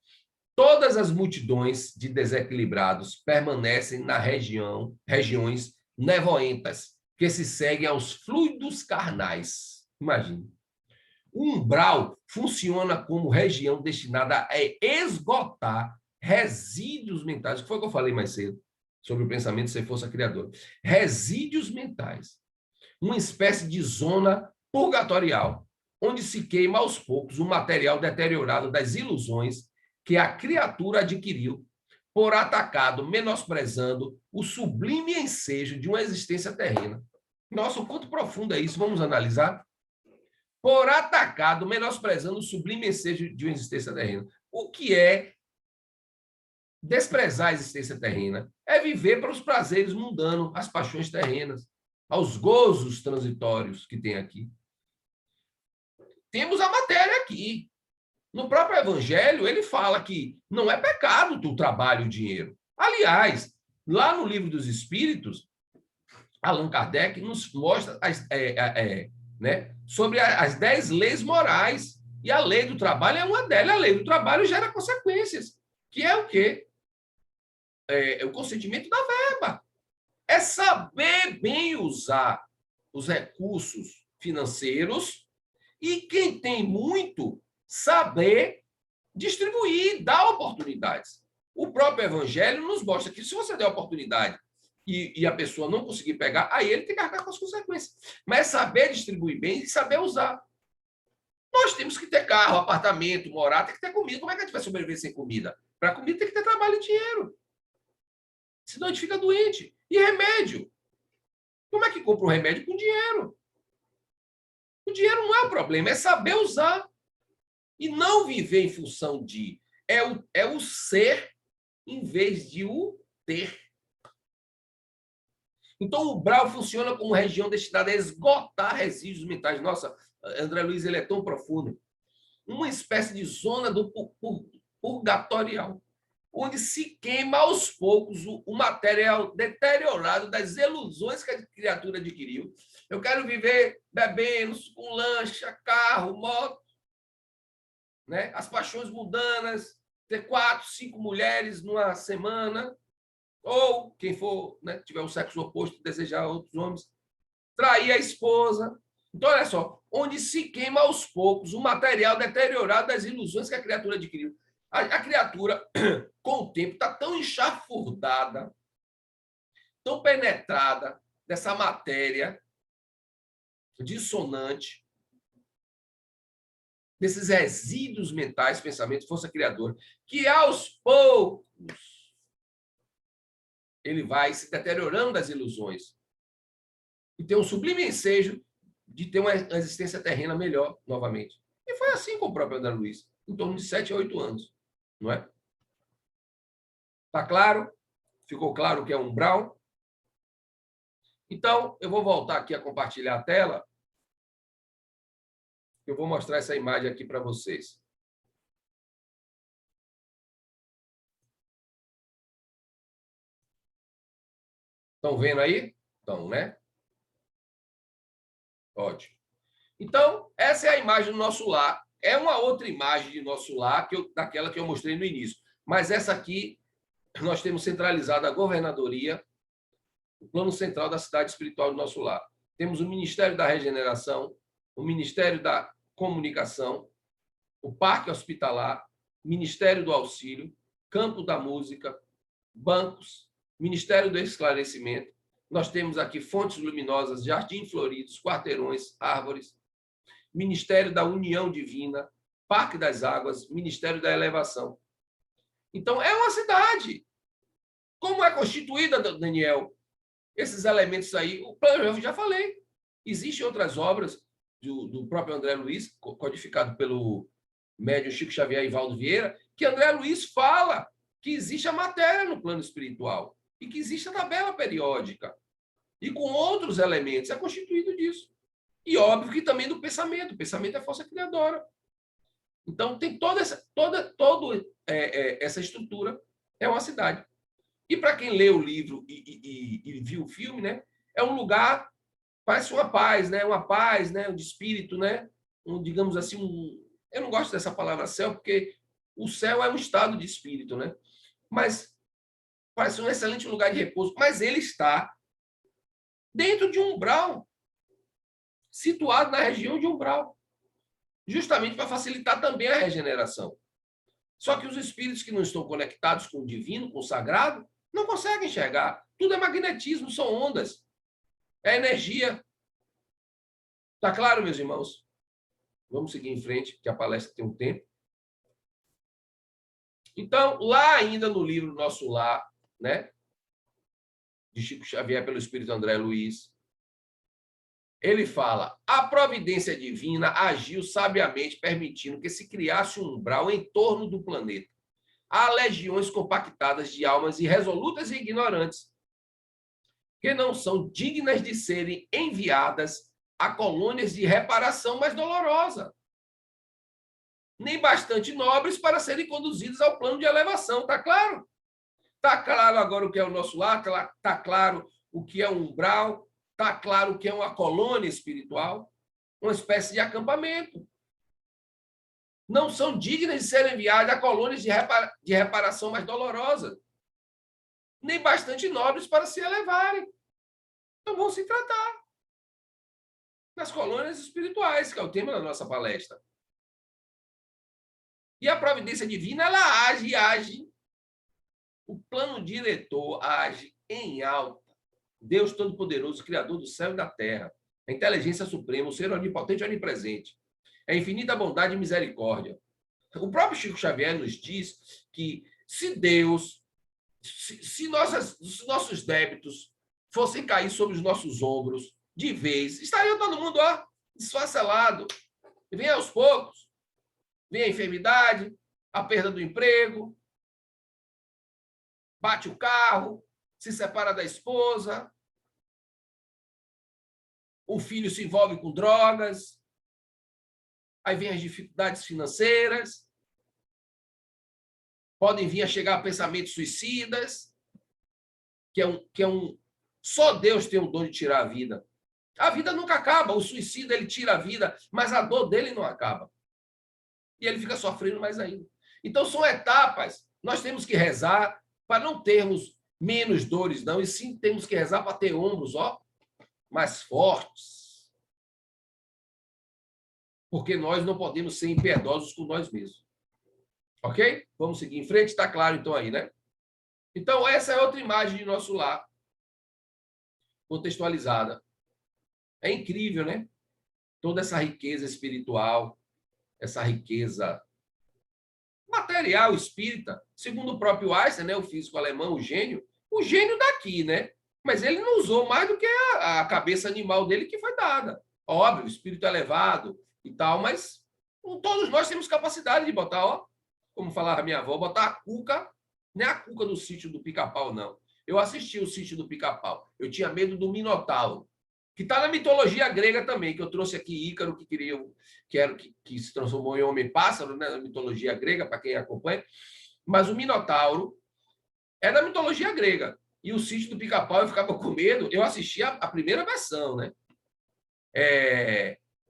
Speaker 1: todas as multidões de desequilibrados permanecem na regiões nevoentas, que se seguem aos fluidos carnais. Imagine. O umbral funciona como região destinada a esgotar resíduos mentais. O que foi que eu falei mais cedo sobre o pensamento ser força criadora? Resíduos mentais. Uma espécie de zona purgatorial, onde se queima aos poucos o material deteriorado das ilusões que a criatura adquiriu por atacado, menosprezando o sublime ensejo de uma existência terrena. Nossa, o quanto profundo é isso? Vamos analisar? Por atacado, menosprezando o sublime ensejo de uma existência terrena. O que é desprezar a existência terrena? É viver para os prazeres mundanos, as paixões terrenas, aos gozos transitórios que tem aqui. Temos a matéria aqui. No próprio Evangelho, ele fala que não é pecado o trabalho e o dinheiro. Aliás, lá no Livro dos Espíritos, Allan Kardec nos mostra né, sobre as 10 leis morais. E a lei do trabalho é uma delas. A lei do trabalho gera consequências, que é o quê? É o consentimento da verba. É saber bem usar os recursos financeiros e quem tem muito, saber distribuir, dar oportunidades. O próprio Evangelho nos mostra que se você der oportunidade e a pessoa não conseguir pegar, aí ele tem que arcar com as consequências. Mas saber distribuir bem e saber usar. Nós temos que ter carro, apartamento, morar, tem que ter comida. Como é que a gente vai sobreviver sem comida? Para comida tem que ter trabalho e dinheiro. Senão a gente fica doente. E remédio? Como é que compra um remédio com dinheiro? O dinheiro não é o problema, é saber usar. E não viver em função de... É o ser em vez de o ter. Então, o umbral funciona como região destinada a esgotar resíduos mentais. Nossa, André Luiz, ele é tão profundo. Uma espécie de zona do purgatorial, onde se queima aos poucos o material deteriorado das ilusões que a criatura adquiriu. Eu quero viver bebendo, com lancha, carro, moto, né? As paixões mundanas, ter 4, 5 mulheres numa semana, ou quem for, né, tiver o sexo oposto, desejar outros homens, trair a esposa. Então, olha só, onde se queima aos poucos o material deteriorado das ilusões que a criatura adquiriu. A criatura, com o tempo, está tão enxafurdada, tão penetrada dessa matéria dissonante, desses resíduos mentais, pensamento, força criadora, que aos poucos ele vai se deteriorando das ilusões e tem um sublime ensejo de ter uma existência terrena melhor novamente. E foi assim com o próprio André Luiz, em torno de 7 a 8 anos, não é? Tá claro? Ficou claro o que é umbral? Então, eu vou voltar aqui a compartilhar a tela. Eu vou mostrar essa imagem aqui para vocês. Estão vendo aí? Estão, né? Ótimo. Então, essa é a imagem do nosso lar. É uma outra imagem de nosso lar daquela que eu mostrei no início. Mas essa aqui, nós temos centralizado a governadoria, o plano central da cidade espiritual do nosso lar. Temos o Ministério da Regeneração, o Ministério da Comunicação, o Parque Hospitalar, Ministério do Auxílio, Campo da Música, bancos, Ministério do Esclarecimento. Nós temos aqui fontes luminosas, jardim floridos, quarteirões, árvores, Ministério da União Divina, Parque das Águas, Ministério da Elevação. Então, é uma cidade. Como é constituída, Daniel? Esses elementos aí, o plano, eu já falei. Existem outras obras do próprio André Luiz, codificado pelo médium Chico Xavier e Valdo Vieira, que André Luiz fala que existe a matéria no plano espiritual e que existe a tabela periódica. E com outros elementos, é constituído disso. E óbvio que também do pensamento. O pensamento é força criadora. Então, tem toda essa estrutura. É uma cidade. E para quem lê o livro e viu o filme, né, é um lugar, parece uma paz, né, uma paz, né, de espírito, né, digamos assim, eu não gosto dessa palavra céu, porque o céu é um estado de espírito, né? Mas parece um excelente lugar de repouso. Mas ele está dentro de um umbral, situado na região de umbral, justamente para facilitar também a regeneração. Só que os espíritos que não estão conectados com o divino, com o sagrado, não conseguem enxergar. Tudo é magnetismo, são ondas. É energia. Está claro, meus irmãos? Vamos seguir em frente, que a palestra tem um tempo. Então, lá ainda no livro Nosso Lar, né, de Chico Xavier pelo Espírito André Luiz, ele fala: a providência divina agiu sabiamente, permitindo que se criasse um umbral em torno do planeta. Há legiões compactadas de almas irresolutas e ignorantes, que não são dignas de serem enviadas a colônias de reparação mais dolorosa, nem bastante nobres para serem conduzidas ao plano de elevação. Está claro? Está claro agora o que é o nosso lar? Está claro o que é um umbral? Está claro o que é uma colônia espiritual? Uma espécie de acampamento. Não são dignas de serem enviadas a colônias de reparação mais dolorosa, nem bastante nobres para se elevarem. Então vão se tratar nas colônias espirituais, que é o tema da nossa palestra. E a providência divina, ela age. O plano diretor age em alta. Deus Todo-Poderoso, Criador do céu e da terra, a inteligência suprema, o ser onipotente e onipresente, a infinita bondade e misericórdia. O próprio Chico Xavier nos diz que se Deus, se nossos débitos fossem cair sobre os nossos ombros de vez, estaria todo mundo desfacelado. Vem aos poucos. Vem a enfermidade, a perda do emprego, bate o carro, se separa da esposa, o filho se envolve com drogas, aí vem as dificuldades financeiras, podem vir a chegar a pensamentos suicidas, só Deus tem o dom de tirar a vida. A vida nunca acaba, o suicida ele tira a vida, mas a dor dele não acaba. E ele fica sofrendo mais ainda. Então são etapas, nós temos que rezar para não termos menos dores, não, e sim temos que rezar para ter ombros, mais fortes. Porque nós não podemos ser impiedosos com nós mesmos. Ok? Vamos seguir em frente? Está claro então aí, né? Então, essa é outra imagem de nosso lar, contextualizada. É incrível, né? Toda essa riqueza espiritual. essa riqueza material, espírita. Segundo o próprio Einstein, né, o físico alemão, o gênio daqui, né? Mas ele não usou mais do que a cabeça animal dele que foi dada. Óbvio, o espírito elevado e tal, mas todos nós temos capacidade de botar, ó, como falava minha avó, botar a cuca, não é a cuca do sítio do Pica-Pau, não. Eu assisti o sítio do Pica-Pau. Eu tinha medo do Minotauro, que está na mitologia grega também, que eu trouxe aqui Ícaro, que se transformou em homem-pássaro, né, na mitologia grega, para quem acompanha. Mas o Minotauro é da mitologia grega. E o sítio do Pica-Pau eu ficava com medo. Eu assisti a primeira versão, né?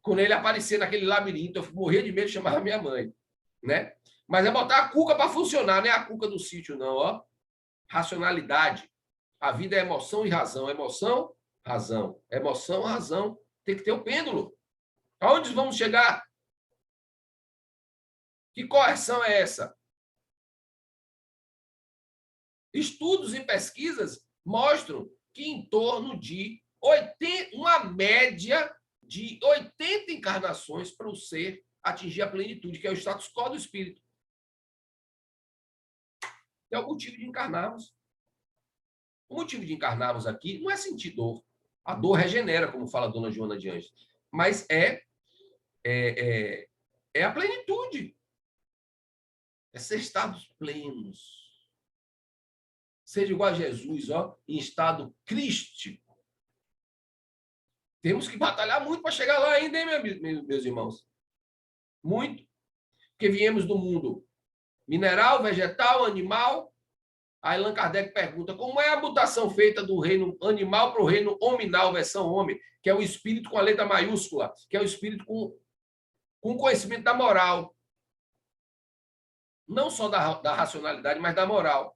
Speaker 1: Quando ele aparecia naquele labirinto, eu morria de medo de chamar a minha mãe, né? Mas é botar a cuca para funcionar, não é a cuca do sítio, não, ó. Racionalidade. A vida é emoção e razão. Emoção, razão. Emoção, razão. Tem que ter o pêndulo. Aonde vamos chegar? Que correção é essa? Estudos e pesquisas mostram que em torno de uma média de 80 encarnações para o ser atingir a plenitude, que é o status quo do espírito. É o motivo de encarnarmos. O motivo de encarnarmos aqui não é sentir dor. A dor regenera, como fala a dona Joana de Anjos, mas é a plenitude. É ser estados plenos. Seja igual a Jesus, ó, em estado crístico. Temos que batalhar muito para chegar lá ainda, hein, meus irmãos? Muito. Porque viemos do mundo mineral, vegetal, animal. Aí Allan Kardec pergunta como é a mutação feita do reino animal para o reino hominal, versão homem, que é o espírito com a letra maiúscula, que é o espírito com conhecimento da moral. Não só da racionalidade, mas da moral.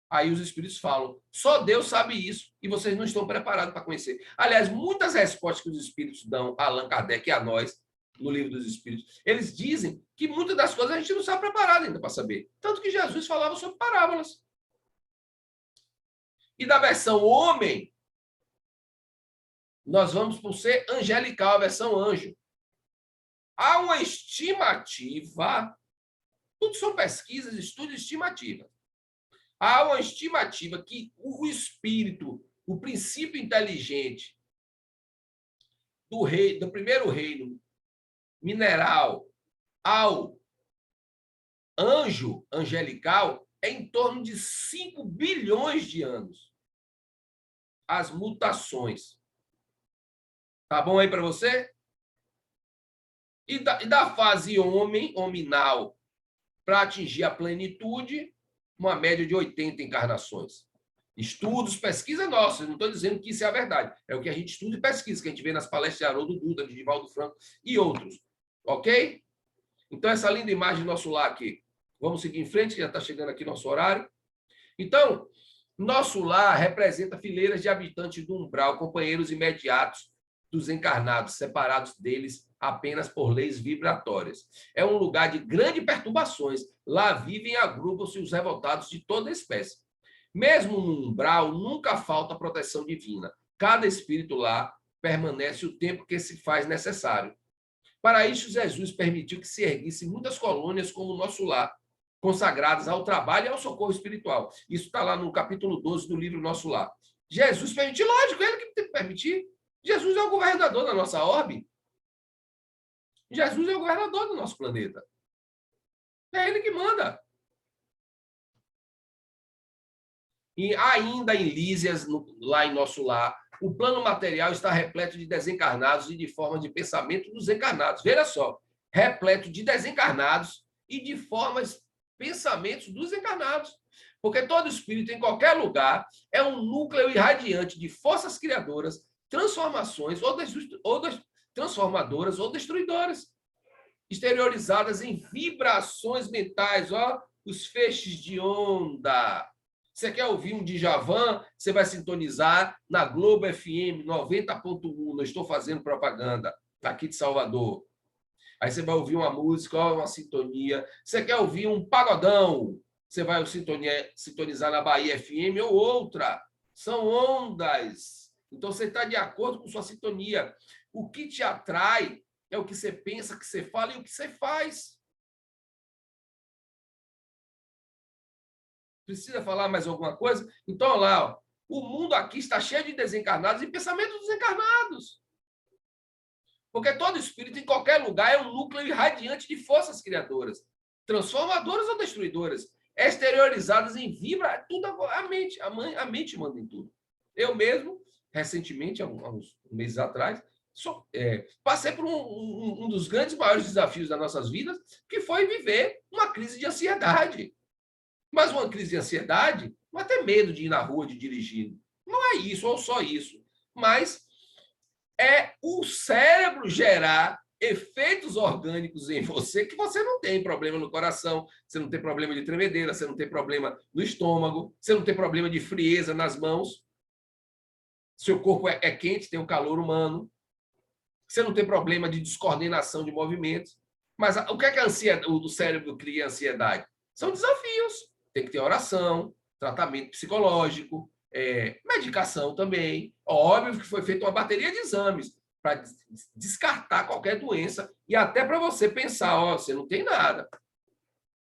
Speaker 1: Aí os espíritos falam, só Deus sabe isso e vocês não estão preparados para conhecer. Aliás, muitas respostas que os espíritos dão a Allan Kardec e a nós, no livro dos espíritos, eles dizem que muitas das coisas a gente não está preparado ainda para saber. Tanto que Jesus falava sobre parábolas. E da versão homem, nós vamos para o ser angelical, a versão anjo. Há uma estimativa, tudo são pesquisas, estudos e estimativas. Há uma estimativa que o espírito, o princípio inteligente do primeiro reino mineral ao anjo angelical é em torno de 5 bilhões de anos. As mutações. Tá bom aí para você? E da fase hominal para atingir a plenitude, uma média de 80 encarnações. Estudos, pesquisa nossa, não estou dizendo que isso é a verdade. É o que a gente estuda e pesquisa, que a gente vê nas palestras de Haroldo Dutra, de Divaldo Franco e outros. Ok? Então, essa linda imagem do nosso lar aqui. Vamos seguir em frente, que já está chegando aqui nosso horário. Então, nosso lar representa fileiras de habitantes do umbral, companheiros imediatos dos encarnados, separados deles apenas por leis vibratórias. É um lugar de grandes perturbações. Lá vivem e agrupam-se os revoltados de toda espécie. Mesmo no umbral, nunca falta proteção divina. Cada espírito lá permanece o tempo que se faz necessário. Para isso, Jesus permitiu que se erguissem muitas colônias como o nosso lar, consagradas ao trabalho e ao socorro espiritual. Isso está lá no capítulo 12 do livro Nosso Lar. Jesus permitiu, lógico, ele que tem que permitir. Jesus é o governador da nossa orbe. Jesus é o governador do nosso planeta. É ele que manda. E ainda em Lísias, lá em Nosso Lar, o plano material está repleto de desencarnados e de formas de pensamento dos encarnados. Veja só, repleto de desencarnados e de formas, pensamentos dos encarnados. Porque todo espírito, em qualquer lugar, é um núcleo irradiante de forças criadoras, transformações transformadoras ou destruidoras, exteriorizadas em vibrações mentais, ó, os feixes de onda. Você quer ouvir um Djavan? Você vai sintonizar na Globo FM 90.1. Não estou fazendo propaganda, aqui de Salvador. Aí você vai ouvir uma música, ó, uma sintonia. Você quer ouvir um pagodão? Você vai sintonizar na Bahia FM ou outra. São ondas. Então, você está de acordo com sua sintonia. O que te atrai É o que você pensa, o que você fala e o que você faz. Precisa falar mais alguma coisa? Então, olha lá, ó, o mundo aqui está cheio de desencarnados e pensamentos desencarnados. Porque todo espírito, em qualquer lugar, é um núcleo irradiante de forças criadoras, transformadoras ou destruidoras, exteriorizadas em vibra, tudo a mente. A mente manda em tudo. Eu mesmo, recentemente, há uns meses atrás, passei por um dos grandes maiores desafios das nossas vidas, que foi viver uma crise de ansiedade. Mas uma crise de ansiedade não é ter medo de ir na rua, de dirigir. Não é isso, ou só isso. Mas é o cérebro gerar efeitos orgânicos em você que você não tem problema no coração, você não tem problema de tremedeira, você não tem problema no estômago, você não tem problema de frieza nas mãos. Seu corpo é quente, tem um calor humano. Você não tem problema de descoordenação de movimentos. Mas o que é que o cérebro cria ansiedade? São desafios. Tem que ter oração, tratamento psicológico, medicação também. Óbvio que foi feita uma bateria de exames para descartar qualquer doença e até para você pensar, ó, você não tem nada.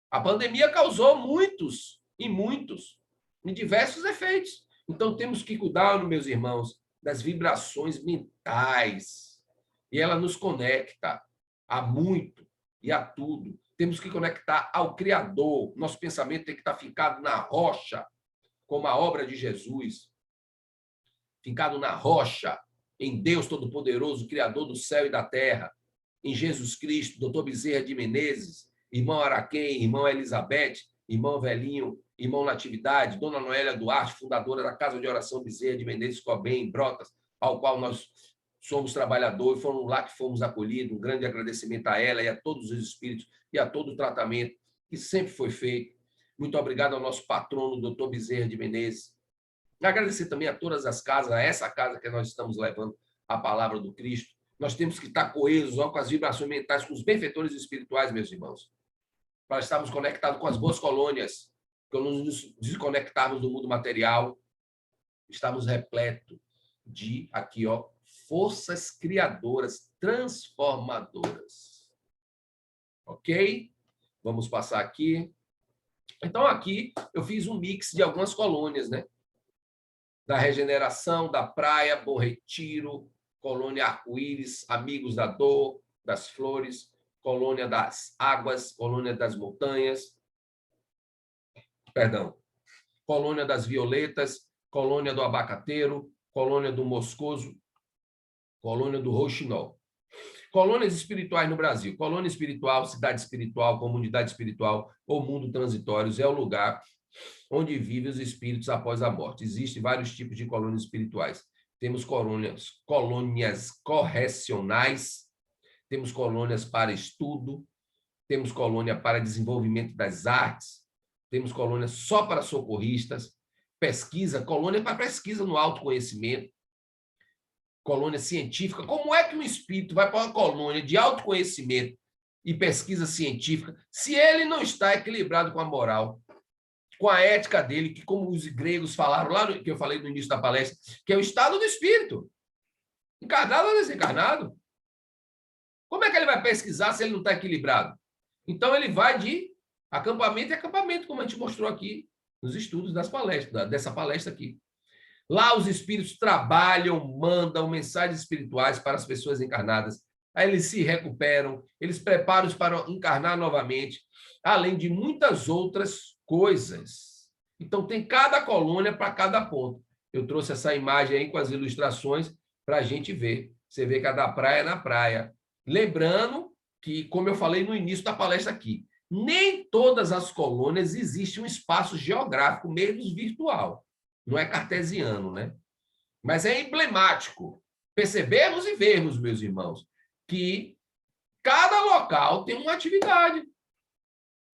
Speaker 1: A pandemia causou muitos, em diversos efeitos. Então, temos que cuidar, meus irmãos, das vibrações mentais. E ela nos conecta a muito e a tudo. Temos que conectar ao Criador. Nosso pensamento tem que estar fincado na rocha, como a obra de Jesus. Fincado na rocha, em Deus Todo-Poderoso, Criador do céu e da terra, em Jesus Cristo, doutor Bezerra de Menezes, irmão Araquém, irmão Elizabeth, irmão Velhinho, irmão Natividade, dona Noélia Duarte, fundadora da Casa de Oração Bezerra de Menezes Cobem, em Brotas, ao qual nós somos trabalhadores, foram lá que fomos acolhidos. Um grande agradecimento a ela e a todos os espíritos e a todo o tratamento que sempre foi feito. Muito obrigado ao nosso patrono, doutor Bezerra de Menezes. Agradecer também a todas as casas, a essa casa que nós estamos levando a palavra do Cristo. Nós temos que estar coesos com as vibrações mentais, com os benfeitores espirituais, meus irmãos, para estarmos conectados com as boas colônias, para nos desconectarmos do mundo material. Estamos repletos de, aqui, ó, forças criadoras, transformadoras. Ok? Vamos passar aqui. Então, aqui eu fiz um mix de algumas colônias, né? Da Regeneração, da Praia, Bom Retiro, Colônia Arco-Íris, Amigos da Dor, das Flores, Colônia das Águas, Colônia das Montanhas, perdão, Colônia das Violetas, Colônia do Abacateiro, Colônia do Moscoso, Colônia do Rouxinol. Colônias espirituais no Brasil. Colônia espiritual, cidade espiritual, comunidade espiritual ou mundo transitórios é o lugar onde vivem os espíritos após a morte. Existem vários tipos de colônias espirituais. Temos colônias correcionais, temos colônias para estudo, temos colônia para desenvolvimento das artes, temos colônias só para socorristas, pesquisa, colônia para pesquisa no autoconhecimento, colônia científica. Como é que um espírito vai para uma colônia de autoconhecimento e pesquisa científica se ele não está equilibrado com a moral, com a ética dele, que, como os gregos falaram lá, que eu falei no início da palestra, que é o estado do espírito, encarnado ou desencarnado? Como é que ele vai pesquisar se ele não está equilibrado? Então, ele vai de acampamento em acampamento, como a gente mostrou aqui nos estudos dessa palestra aqui. Lá, os espíritos trabalham, mandam mensagens espirituais para as pessoas encarnadas. Aí eles se recuperam, eles preparam-se para encarnar novamente, além de muitas outras coisas. Então, tem cada colônia para cada ponto. Eu trouxe essa imagem aí com as ilustrações para a gente ver. Você vê cada praia na praia. Lembrando que, como eu falei no início da palestra aqui, nem todas as colônias existe um espaço geográfico, mesmo virtual. Não é cartesiano, né? Mas é emblemático percebermos e vermos, meus irmãos, que cada local tem uma atividade.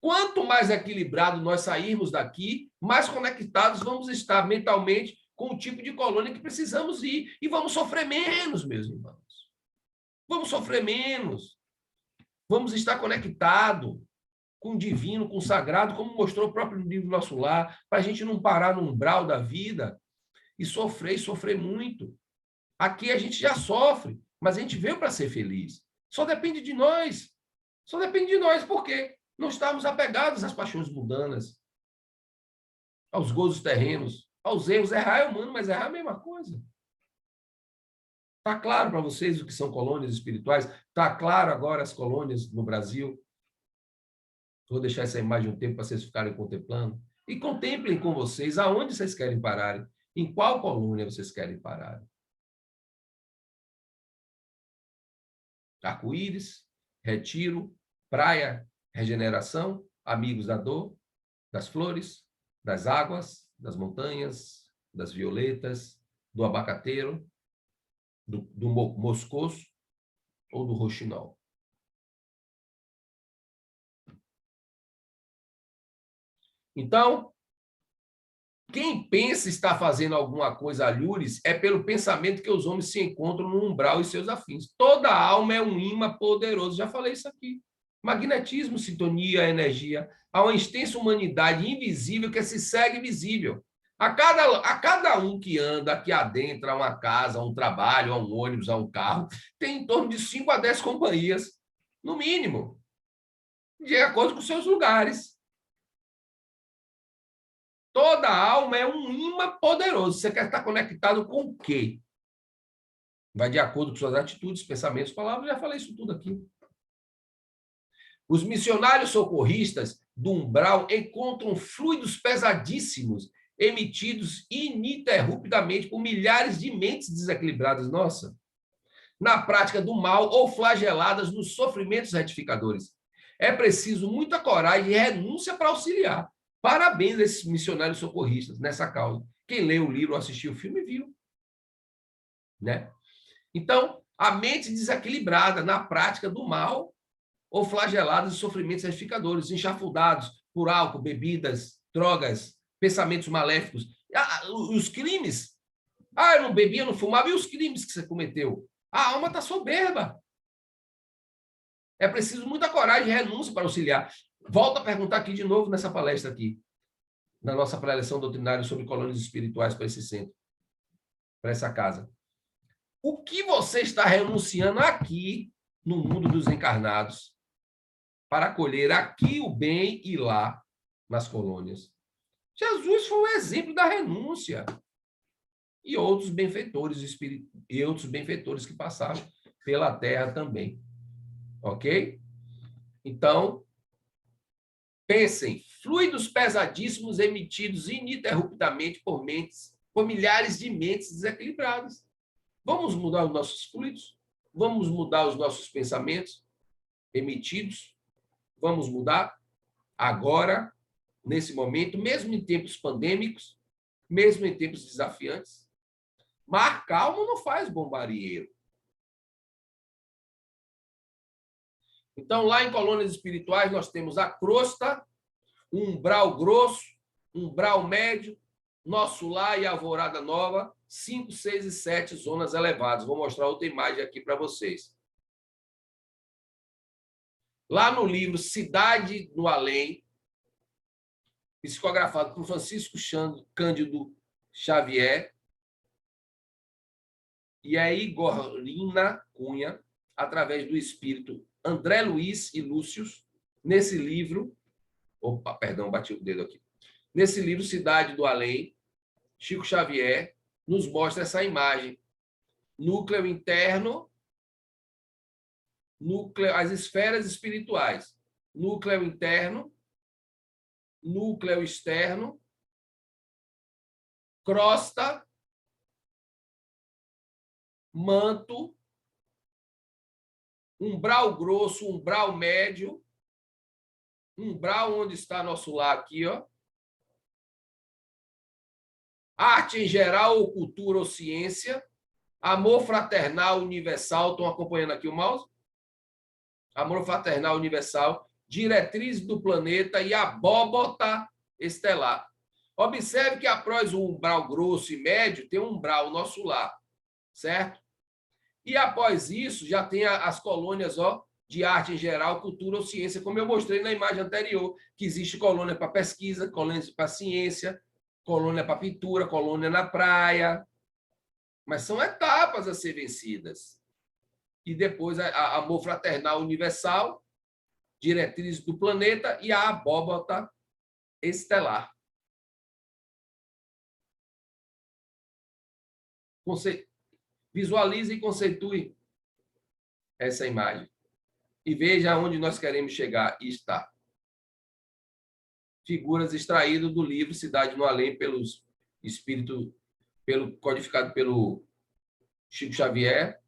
Speaker 1: Quanto mais equilibrado nós sairmos daqui, mais conectados vamos estar mentalmente com o tipo de colônia que precisamos ir. E vamos sofrer menos, meus irmãos. Vamos sofrer menos. Vamos estar conectados com o divino, com o sagrado, como mostrou o próprio livro Nosso Lar, para a gente não parar no umbral da vida e sofrer muito. Aqui a gente já sofre, mas a gente veio para ser feliz. Só depende de nós. Só depende de nós, por quê? Não estamos apegados às paixões mundanas, aos gozos terrenos, aos erros. Errar é humano, mas errar é a mesma coisa. Está claro para vocês o que são colônias espirituais? Está claro agora as colônias no Brasil? Vou deixar essa imagem um tempo para vocês ficarem contemplando. E contemplem com vocês aonde vocês querem parar. Em qual colônia vocês querem parar. Arco-íris, retiro, praia, regeneração, amigos da dor, das flores, das águas, das montanhas, das violetas, do abacateiro, do moscoso ou do roxinol. Então, quem pensa estar fazendo alguma coisa alhures é pelo pensamento que os homens se encontram no umbral e seus afins. Toda alma é um imã poderoso. Já falei isso aqui. Magnetismo, sintonia, energia. Há uma extensa humanidade invisível que se segue visível. A cada um que anda, que adentra uma casa, a um trabalho, a um ônibus, a um carro, tem em torno de 5 a 10 companhias, no mínimo, de acordo com seus lugares. Toda alma é um imã poderoso. Você quer estar conectado com o quê? Vai de acordo com suas atitudes, pensamentos, palavras. Já falei isso tudo aqui. Os missionários socorristas do umbral encontram fluidos pesadíssimos emitidos ininterruptamente por milhares de mentes desequilibradas, nossa, na prática do mal ou flageladas nos sofrimentos retificadores. É preciso muita coragem e renúncia para auxiliar. Parabéns a esses missionários socorristas nessa causa. Quem leu o livro, assistiu o filme, viu. Né? Então, a mente desequilibrada na prática do mal ou flagelados de sofrimentos retificadores, enxafudados por álcool, bebidas, drogas, pensamentos maléficos. Os crimes. Eu não bebia, não fumava. E os crimes que você cometeu? A alma está soberba. É preciso muita coragem e renúncia para auxiliar. Volto a perguntar aqui de novo nessa palestra aqui, na nossa preleção doutrinária sobre colônias espirituais para esse centro, para essa casa. O que você está renunciando aqui, no mundo dos encarnados, para colher aqui o bem e lá nas colônias? Jesus foi um exemplo da renúncia. E outros benfeitores que passaram pela terra também. Ok? Então, pensem, fluidos pesadíssimos emitidos ininterruptamente por milhares de mentes desequilibradas. Vamos mudar os nossos fluidos? Vamos mudar os nossos pensamentos emitidos? Vamos mudar agora, nesse momento, mesmo em tempos pandêmicos, mesmo em tempos desafiantes? Mar calmo não faz bom marinheiro. Então, lá em colônias espirituais, nós temos a crosta, um umbral grosso, um umbral médio, nosso lar e alvorada nova, 5, 6 e 7 zonas elevadas. Vou mostrar outra imagem aqui para vocês. Lá no livro Cidade no Além, psicografado por Francisco Cândido Xavier e a Igorina Cunha, através do espírito André Luiz e Lúcio, nesse livro... Opa, perdão, bati o dedo aqui. Nesse livro Cidade do Além, Chico Xavier nos mostra essa imagem. Núcleo interno, as esferas espirituais. Núcleo interno, núcleo externo, crosta, manto, umbral grosso, umbral médio, umbral onde está nosso lar aqui, ó. Arte em geral, ou cultura ou ciência, amor fraternal universal, estão acompanhando aqui o mouse? Amor fraternal universal, diretriz do planeta e abóbota estelar. Observe que após o umbral grosso e médio, tem um umbral nosso lar, certo? E após isso, já tem as colônias, ó, de arte em geral, cultura ou ciência, como eu mostrei na imagem anterior, que existe colônia para pesquisa, colônia para ciência, colônia para pintura, colônia na praia. Mas são etapas a ser vencidas. e depois amor fraternal universal, diretrizes do planeta e a abóbota estelar. Visualize e conceitue essa imagem e veja onde nós queremos chegar e estar. Figuras extraídas do livro Cidade no Além pelos espíritos, codificado pelo Chico Xavier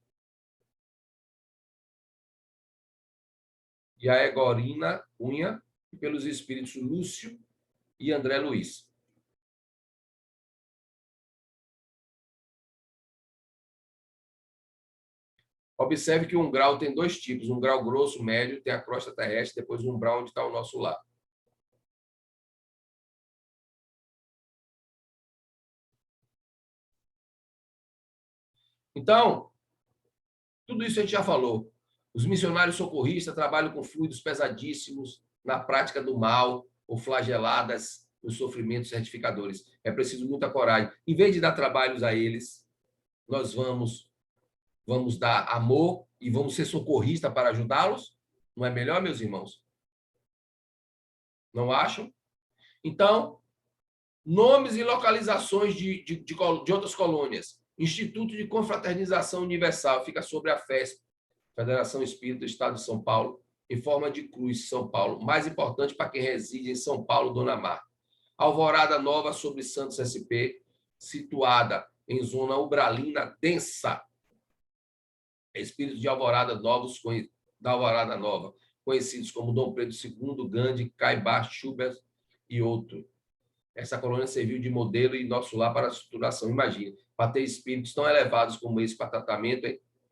Speaker 1: e a Egorina Cunha, e pelos espíritos Lúcio e André Luiz. Observe que o umbral tem dois tipos, um grau grosso, médio, tem a crosta terrestre, depois o umbral onde está o nosso lar. Então, tudo isso a gente já falou. Os missionários socorristas trabalham com fluidos pesadíssimos na prática do mal ou flageladas nos sofrimentos certificadores. É preciso muita coragem. Em vez de dar trabalhos a eles, nós vamos dar amor e vamos ser socorristas para ajudá-los? Não é melhor, meus irmãos? Não acham? Então, nomes e localizações de outras colônias. Instituto de Confraternização Universal, fica sobre a FESP, Federação Espírita do Estado de São Paulo, em forma de cruz, São Paulo. Mais importante para quem reside em São Paulo, Dona Mar. Alvorada Nova sobre Santos SP, situada em zona ubralina densa. Espíritos de Alvorada Novos, da Alvorada Nova, conhecidos como Dom Pedro II, Gandhi, Caibá, Schubert e outro. Essa colônia serviu de modelo e nosso lar para a estruturação. Imagina, para ter espíritos tão elevados como esse para tratamento,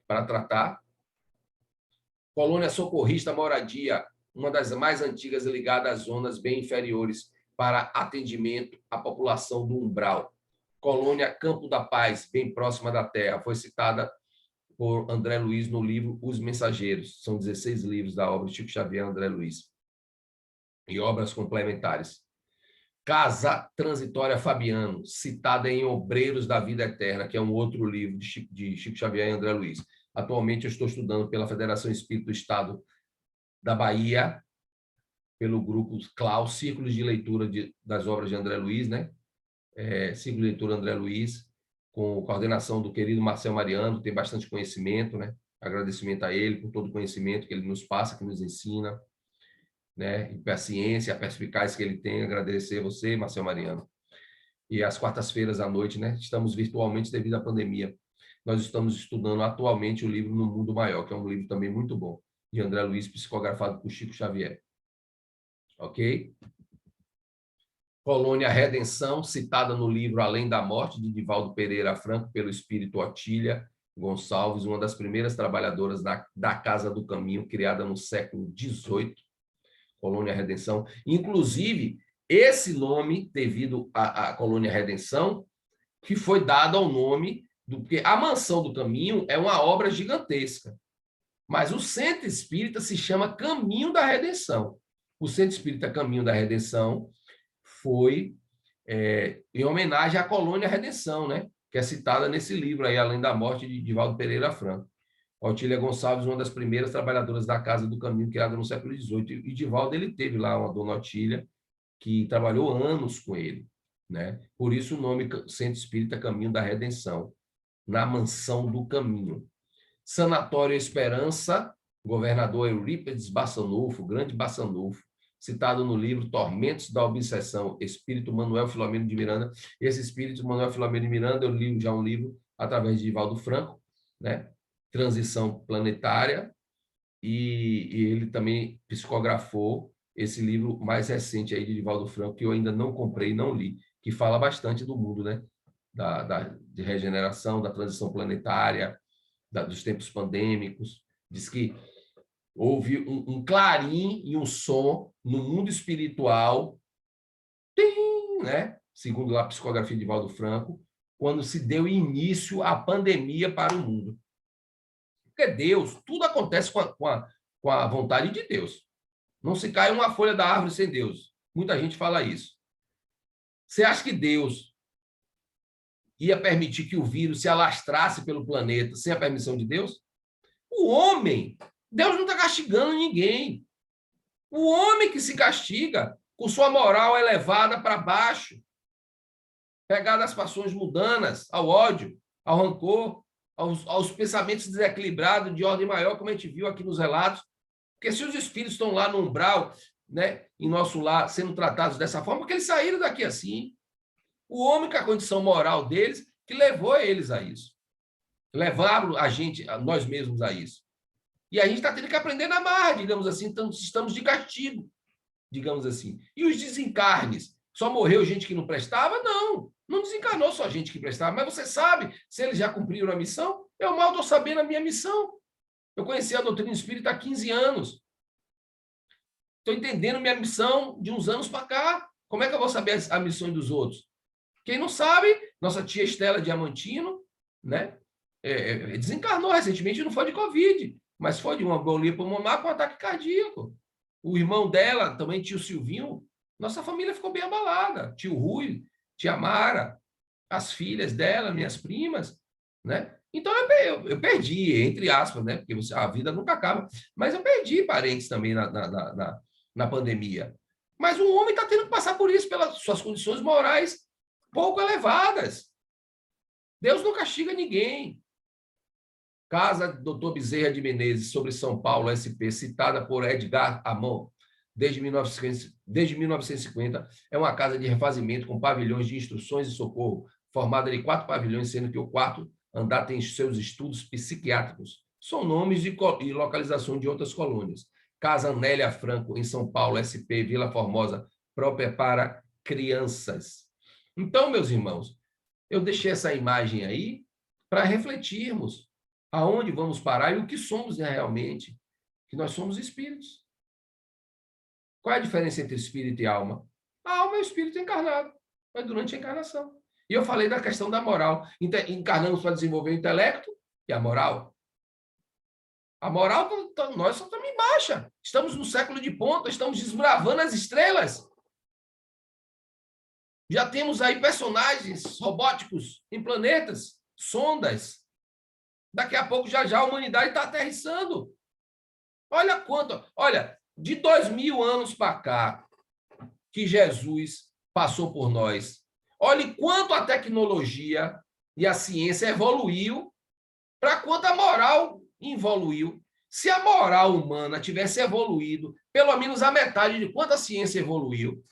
Speaker 1: para tratar. Colônia socorrista moradia, uma das mais antigas ligada às zonas bem inferiores para atendimento à população do umbral. Colônia Campo da Paz, bem próxima da terra, foi citada por André Luiz no livro Os Mensageiros. São 16 livros da obra de Chico Xavier e André Luiz. E obras complementares. Casa Transitória Fabiano, citada em Obreiros da Vida Eterna, que é um outro livro de Chico Xavier e André Luiz. Atualmente eu estou estudando pela Federação Espírita do Estado da Bahia, pelo grupo CLAU, Círculos de Leitura das obras de André Luiz, né? Círculo de Leitura André Luiz, com coordenação do querido Marcel Mariano, tem bastante conhecimento, né? Agradecimento a ele por todo o conhecimento que ele nos passa, que nos ensina, né? E a ciência, a perspicácia que ele tem. Agradecer a você, Marcel Mariano. E às quartas-feiras à noite, né? Estamos virtualmente devido à pandemia. Nós estamos estudando atualmente o livro No Mundo Maior, que é um livro também muito bom, de André Luiz, psicografado por Chico Xavier. Ok? Colônia Redenção, citada no livro Além da Morte, de Divaldo Pereira Franco, pelo espírito Otília Gonçalves, uma das primeiras trabalhadoras da Casa do Caminho, criada no século XVIII. Colônia Redenção. Inclusive, esse nome, devido à Colônia Redenção, que foi dado ao nome, porque a Mansão do Caminho é uma obra gigantesca, mas o Centro Espírita se chama Caminho da Redenção. O Centro Espírita Caminho da Redenção foi em homenagem à Colônia Redenção, né? Que é citada nesse livro aí, Além da Morte, de Divaldo Pereira Franco. Otília Gonçalves, uma das primeiras trabalhadoras da Casa do Caminho, criada no século XVIII. E Divaldo, ele teve lá uma dona Otília, que trabalhou anos com ele, né? Por isso o nome Centro Espírita Caminho da Redenção, na Mansão do Caminho. Sanatório Esperança, governador Eurípides Bassanufo, grande Bassanufo, citado no livro Tormentos da Obsessão, Espírito Manuel Filomeno de Miranda. Esse Espírito Manuel Filomeno de Miranda, eu li já um livro através de Divaldo Franco, né? Transição Planetária, e ele também psicografou esse livro mais recente aí de Divaldo Franco, que eu ainda não comprei, não li, que fala bastante do mundo, né? De regeneração, da transição planetária, dos tempos pandêmicos. Diz que houve um clarim e um som no mundo espiritual, né? Segundo a psicografia de Divaldo Franco, quando se deu início à pandemia para o mundo. Porque Deus, tudo acontece com a vontade de Deus. Não se cai uma folha da árvore sem Deus. Muita gente fala isso. Você acha que Deus ia permitir que o vírus se alastrasse pelo planeta sem a permissão de Deus? O homem, Deus não está castigando ninguém. O homem que se castiga com sua moral elevada para baixo, pegada às paixões mundanas, ao ódio, ao rancor, aos pensamentos desequilibrados de ordem maior, como a gente viu aqui nos relatos. Porque se os espíritos estão lá no umbral, né, em nosso lar, sendo tratados dessa forma, porque eles saíram daqui assim. O homem com a condição moral deles que levou eles a isso. Levaram a gente, a nós mesmos a isso. E a gente está tendo que aprender na marra, digamos assim, então estamos de castigo, digamos assim. E os desencarnes? Só morreu gente que não prestava? Não, não desencarnou só gente que prestava. Mas você sabe se eles já cumpriram a missão? Eu mal estou sabendo a minha missão. Eu conheci a doutrina espírita há 15 anos. Estou entendendo minha missão de uns anos para cá. Como é que eu vou saber a missão dos outros? Quem não sabe, nossa tia Estela Diamantino, né? Desencarnou recentemente, não foi de Covid, mas foi de uma embolia pulmonar com ataque cardíaco. O irmão dela, também tio Silvinho, nossa família ficou bem abalada. Tio Rui, tia Mara, as filhas dela, minhas primas, né? Então eu perdi, entre aspas, né? Porque a vida nunca acaba. Mas eu perdi parentes também na pandemia. Mas o homem está tendo que passar por isso, pelas suas condições morais pouco elevadas. Deus não castiga ninguém. Casa do Dr. Bezerra de Menezes sobre São Paulo, SP, citada por Edgar Amon, desde 1950, é uma casa de refazimento com pavilhões de instruções e socorro, formada de 4 pavilhões, sendo que o quarto andar tem seus estudos psiquiátricos. São nomes e localização de outras colônias. Casa Anélia Franco, em São Paulo, SP, Vila Formosa, própria para crianças. Então, meus irmãos, eu deixei essa imagem aí para refletirmos aonde vamos parar e o que somos realmente, que nós somos espíritos. Qual é a diferença entre espírito e alma? A alma é o espírito encarnado, mas durante a encarnação. E eu falei da questão da moral. Encarnamos para desenvolver o intelecto e a moral. A moral, nós só estamos em baixa. Estamos no século de ponta, estamos desbravando as estrelas. Já temos aí personagens robóticos em planetas, sondas. Daqui a pouco, já a humanidade está aterrissando. Olha quanto... Olha, de 2000 anos para cá, que Jesus passou por nós. Olhe quanto a tecnologia e a ciência evoluiu para quanto a moral evoluiu. Se a moral humana tivesse evoluído pelo menos a metade de quanto a ciência evoluiu,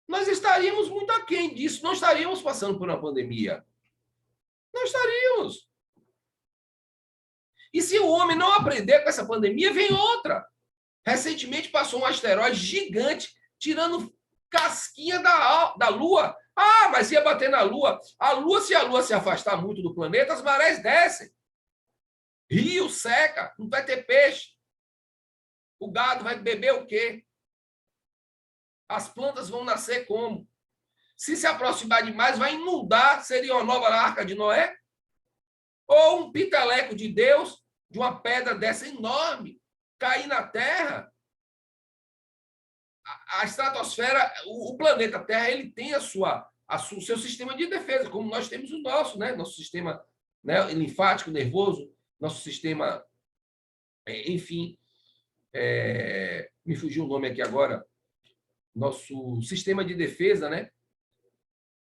Speaker 1: nós estaríamos muito aquém disso, não estaríamos passando por uma pandemia. Não estaríamos. E se o homem não aprender com essa pandemia, vem outra. Recentemente passou um asteroide gigante, tirando casquinha da Lua. Ah, mas ia bater na Lua. Se a Lua se afastar muito do planeta, as marés descem. Rio seca, não vai ter peixe. O gado vai beber o quê? As plantas vão nascer como? Se aproximar demais, vai inundar. Seria uma nova arca de Noé? Ou um piteleco de Deus, de uma pedra dessa enorme, cair na Terra? A estratosfera, o planeta Terra, ele tem o seu sistema de defesa, como nós temos o nosso, né? Nosso sistema, né, linfático, nervoso, nosso sistema, enfim, me fugiu o nome aqui agora, nosso sistema de defesa, né?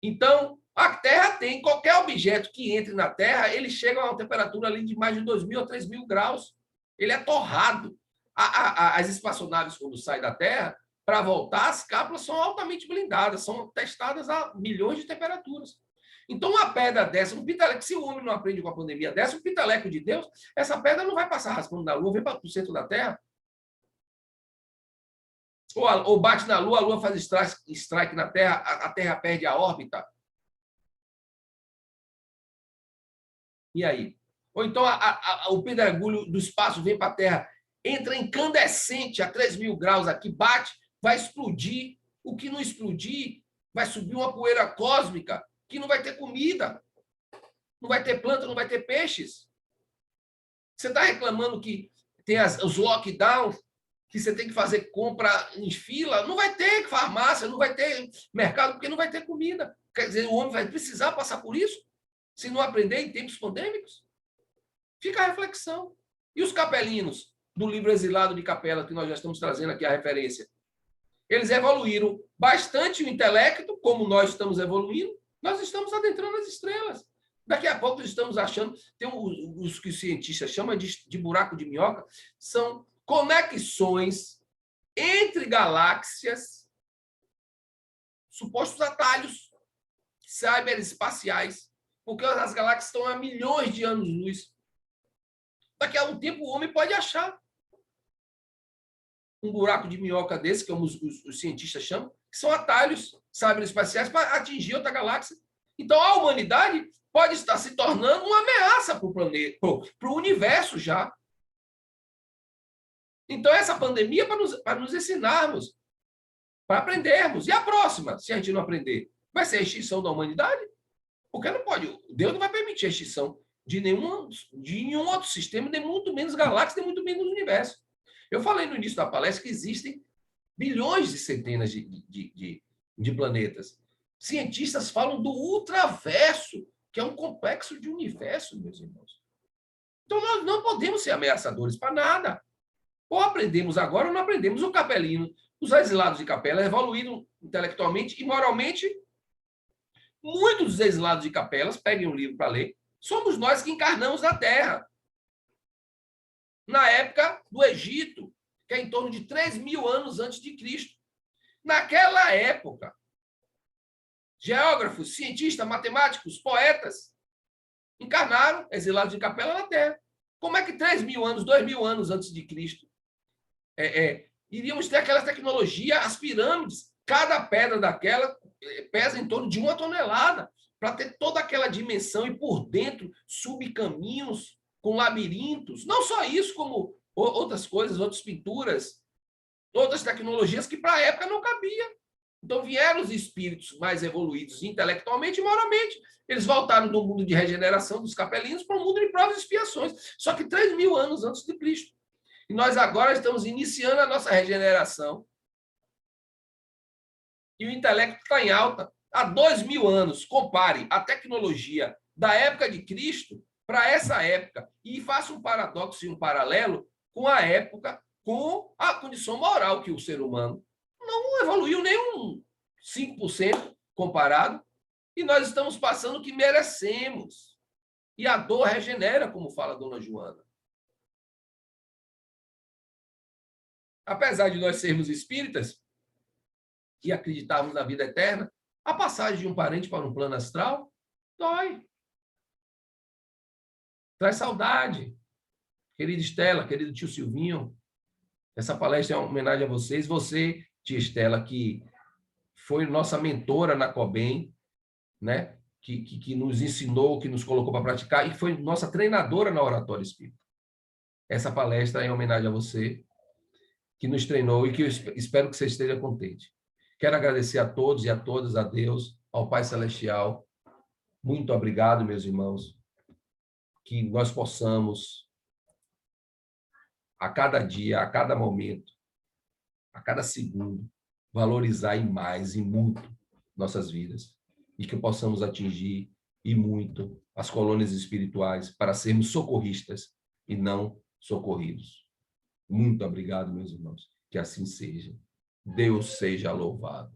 Speaker 1: Então, a Terra tem, qualquer objeto que entre na Terra, ele chega a uma temperatura ali de mais de 2.000 a 3.000 graus. Ele é torrado. As espaçonaves, quando saem da Terra, para voltar, as cápsulas são altamente blindadas, são testadas a milhões de temperaturas. Então, uma pedra dessa, um pitaleco, se o homem não aprende com a pandemia dessa, um pitaleco de Deus, essa pedra não vai passar raspando na Lua, vem para o centro da Terra. Ou bate na Lua, a Lua faz strike na Terra, a Terra perde a órbita. E aí? Ou então o pedregulho do espaço vem para a Terra, entra incandescente a 3.000 graus aqui, bate, vai explodir. O que não explodir, vai subir uma poeira cósmica que não vai ter comida, não vai ter planta, não vai ter peixes. Você está reclamando que tem os lockdowns, que você tem que fazer compra em fila, não vai ter farmácia, não vai ter mercado, porque não vai ter comida. Quer dizer, o homem vai precisar passar por isso, se não aprender em tempos pandêmicos? Fica a reflexão. E os capelinos do livro Exilado de Capela, que nós já estamos trazendo aqui a referência, eles evoluíram bastante o intelecto, como nós estamos evoluindo, nós estamos adentrando as estrelas. Daqui a pouco estamos achando, tem os que os cientistas chamam de buraco de minhoca, são conexões entre galáxias, supostos atalhos cyberespaciais, porque as galáxias estão a milhões de anos-luz. Daqui a um tempo o homem pode achar um buraco de minhoca desse, como os cientistas chamam, que são atalhos cyberespaciais para atingir outra galáxia. Então, a humanidade pode estar se tornando uma ameaça para o planeta, para o universo já. Então, essa pandemia é para nos ensinarmos, para aprendermos. E a próxima, se a gente não aprender, vai ser a extinção da humanidade? Porque não pode, Deus não vai permitir a extinção de nenhum outro sistema, nem muito menos galáxia, nem muito menos universo. Eu falei no início da palestra que existem bilhões e centenas de planetas. Cientistas falam do ultraverso, que é um complexo de universo, meus irmãos. Então, nós não podemos ser ameaçadores para nada. Ou aprendemos agora ou não aprendemos. O capelino, os exilados de Capela evoluíram intelectualmente e moralmente. Muitos dos exilados de Capelas, peguem um livro para ler, somos nós que encarnamos na Terra. Na época do Egito, que é em torno de 3.000 anos antes de Cristo. Naquela época, geógrafos, cientistas, matemáticos, poetas encarnaram, exilados de Capela, na Terra. Como é que 3.000 anos, 2.000 anos antes de Cristo, iríamos ter aquela tecnologia, as pirâmides, cada pedra daquela pesa em torno de 1 tonelada, para ter toda aquela dimensão e por dentro subcaminhos com labirintos. Não só isso, como outras coisas, outras pinturas, outras tecnologias que para a época não cabia. Então vieram os espíritos mais evoluídos intelectualmente e moralmente. Eles voltaram do mundo de regeneração dos capelinos para o mundo de provas e expiações. Só que 3.000 anos antes de Cristo. E nós agora estamos iniciando a nossa regeneração. E o intelecto está em alta. Há 2.000 anos, compare a tecnologia da época de Cristo para essa época e faça um paradoxo e um paralelo com a época, com a condição moral que o ser humano não evoluiu nem um 5% comparado, e nós estamos passando o que merecemos. E a dor regenera, como fala a dona Joana. Apesar de nós sermos espíritas e acreditarmos na vida eterna, a passagem de um parente para um plano astral dói. Traz saudade. Querida Estela, querido tio Silvinho, essa palestra é uma homenagem a vocês. Você, tia Estela, que foi nossa mentora na COBEM, né? que nos ensinou, que nos colocou para praticar, e foi nossa treinadora na Oratória Espírita. Essa palestra é em homenagem a você, que nos treinou e que eu espero que você esteja contente. Quero agradecer a todos e a todas, a Deus, ao Pai Celestial. Muito obrigado, meus irmãos. Que nós possamos, a cada dia, a cada momento, a cada segundo, valorizar em mais e muito nossas vidas. E que possamos atingir e muito as colônias espirituais para sermos socorristas e não socorridos. Muito obrigado, meus irmãos. Que assim seja. Deus seja louvado.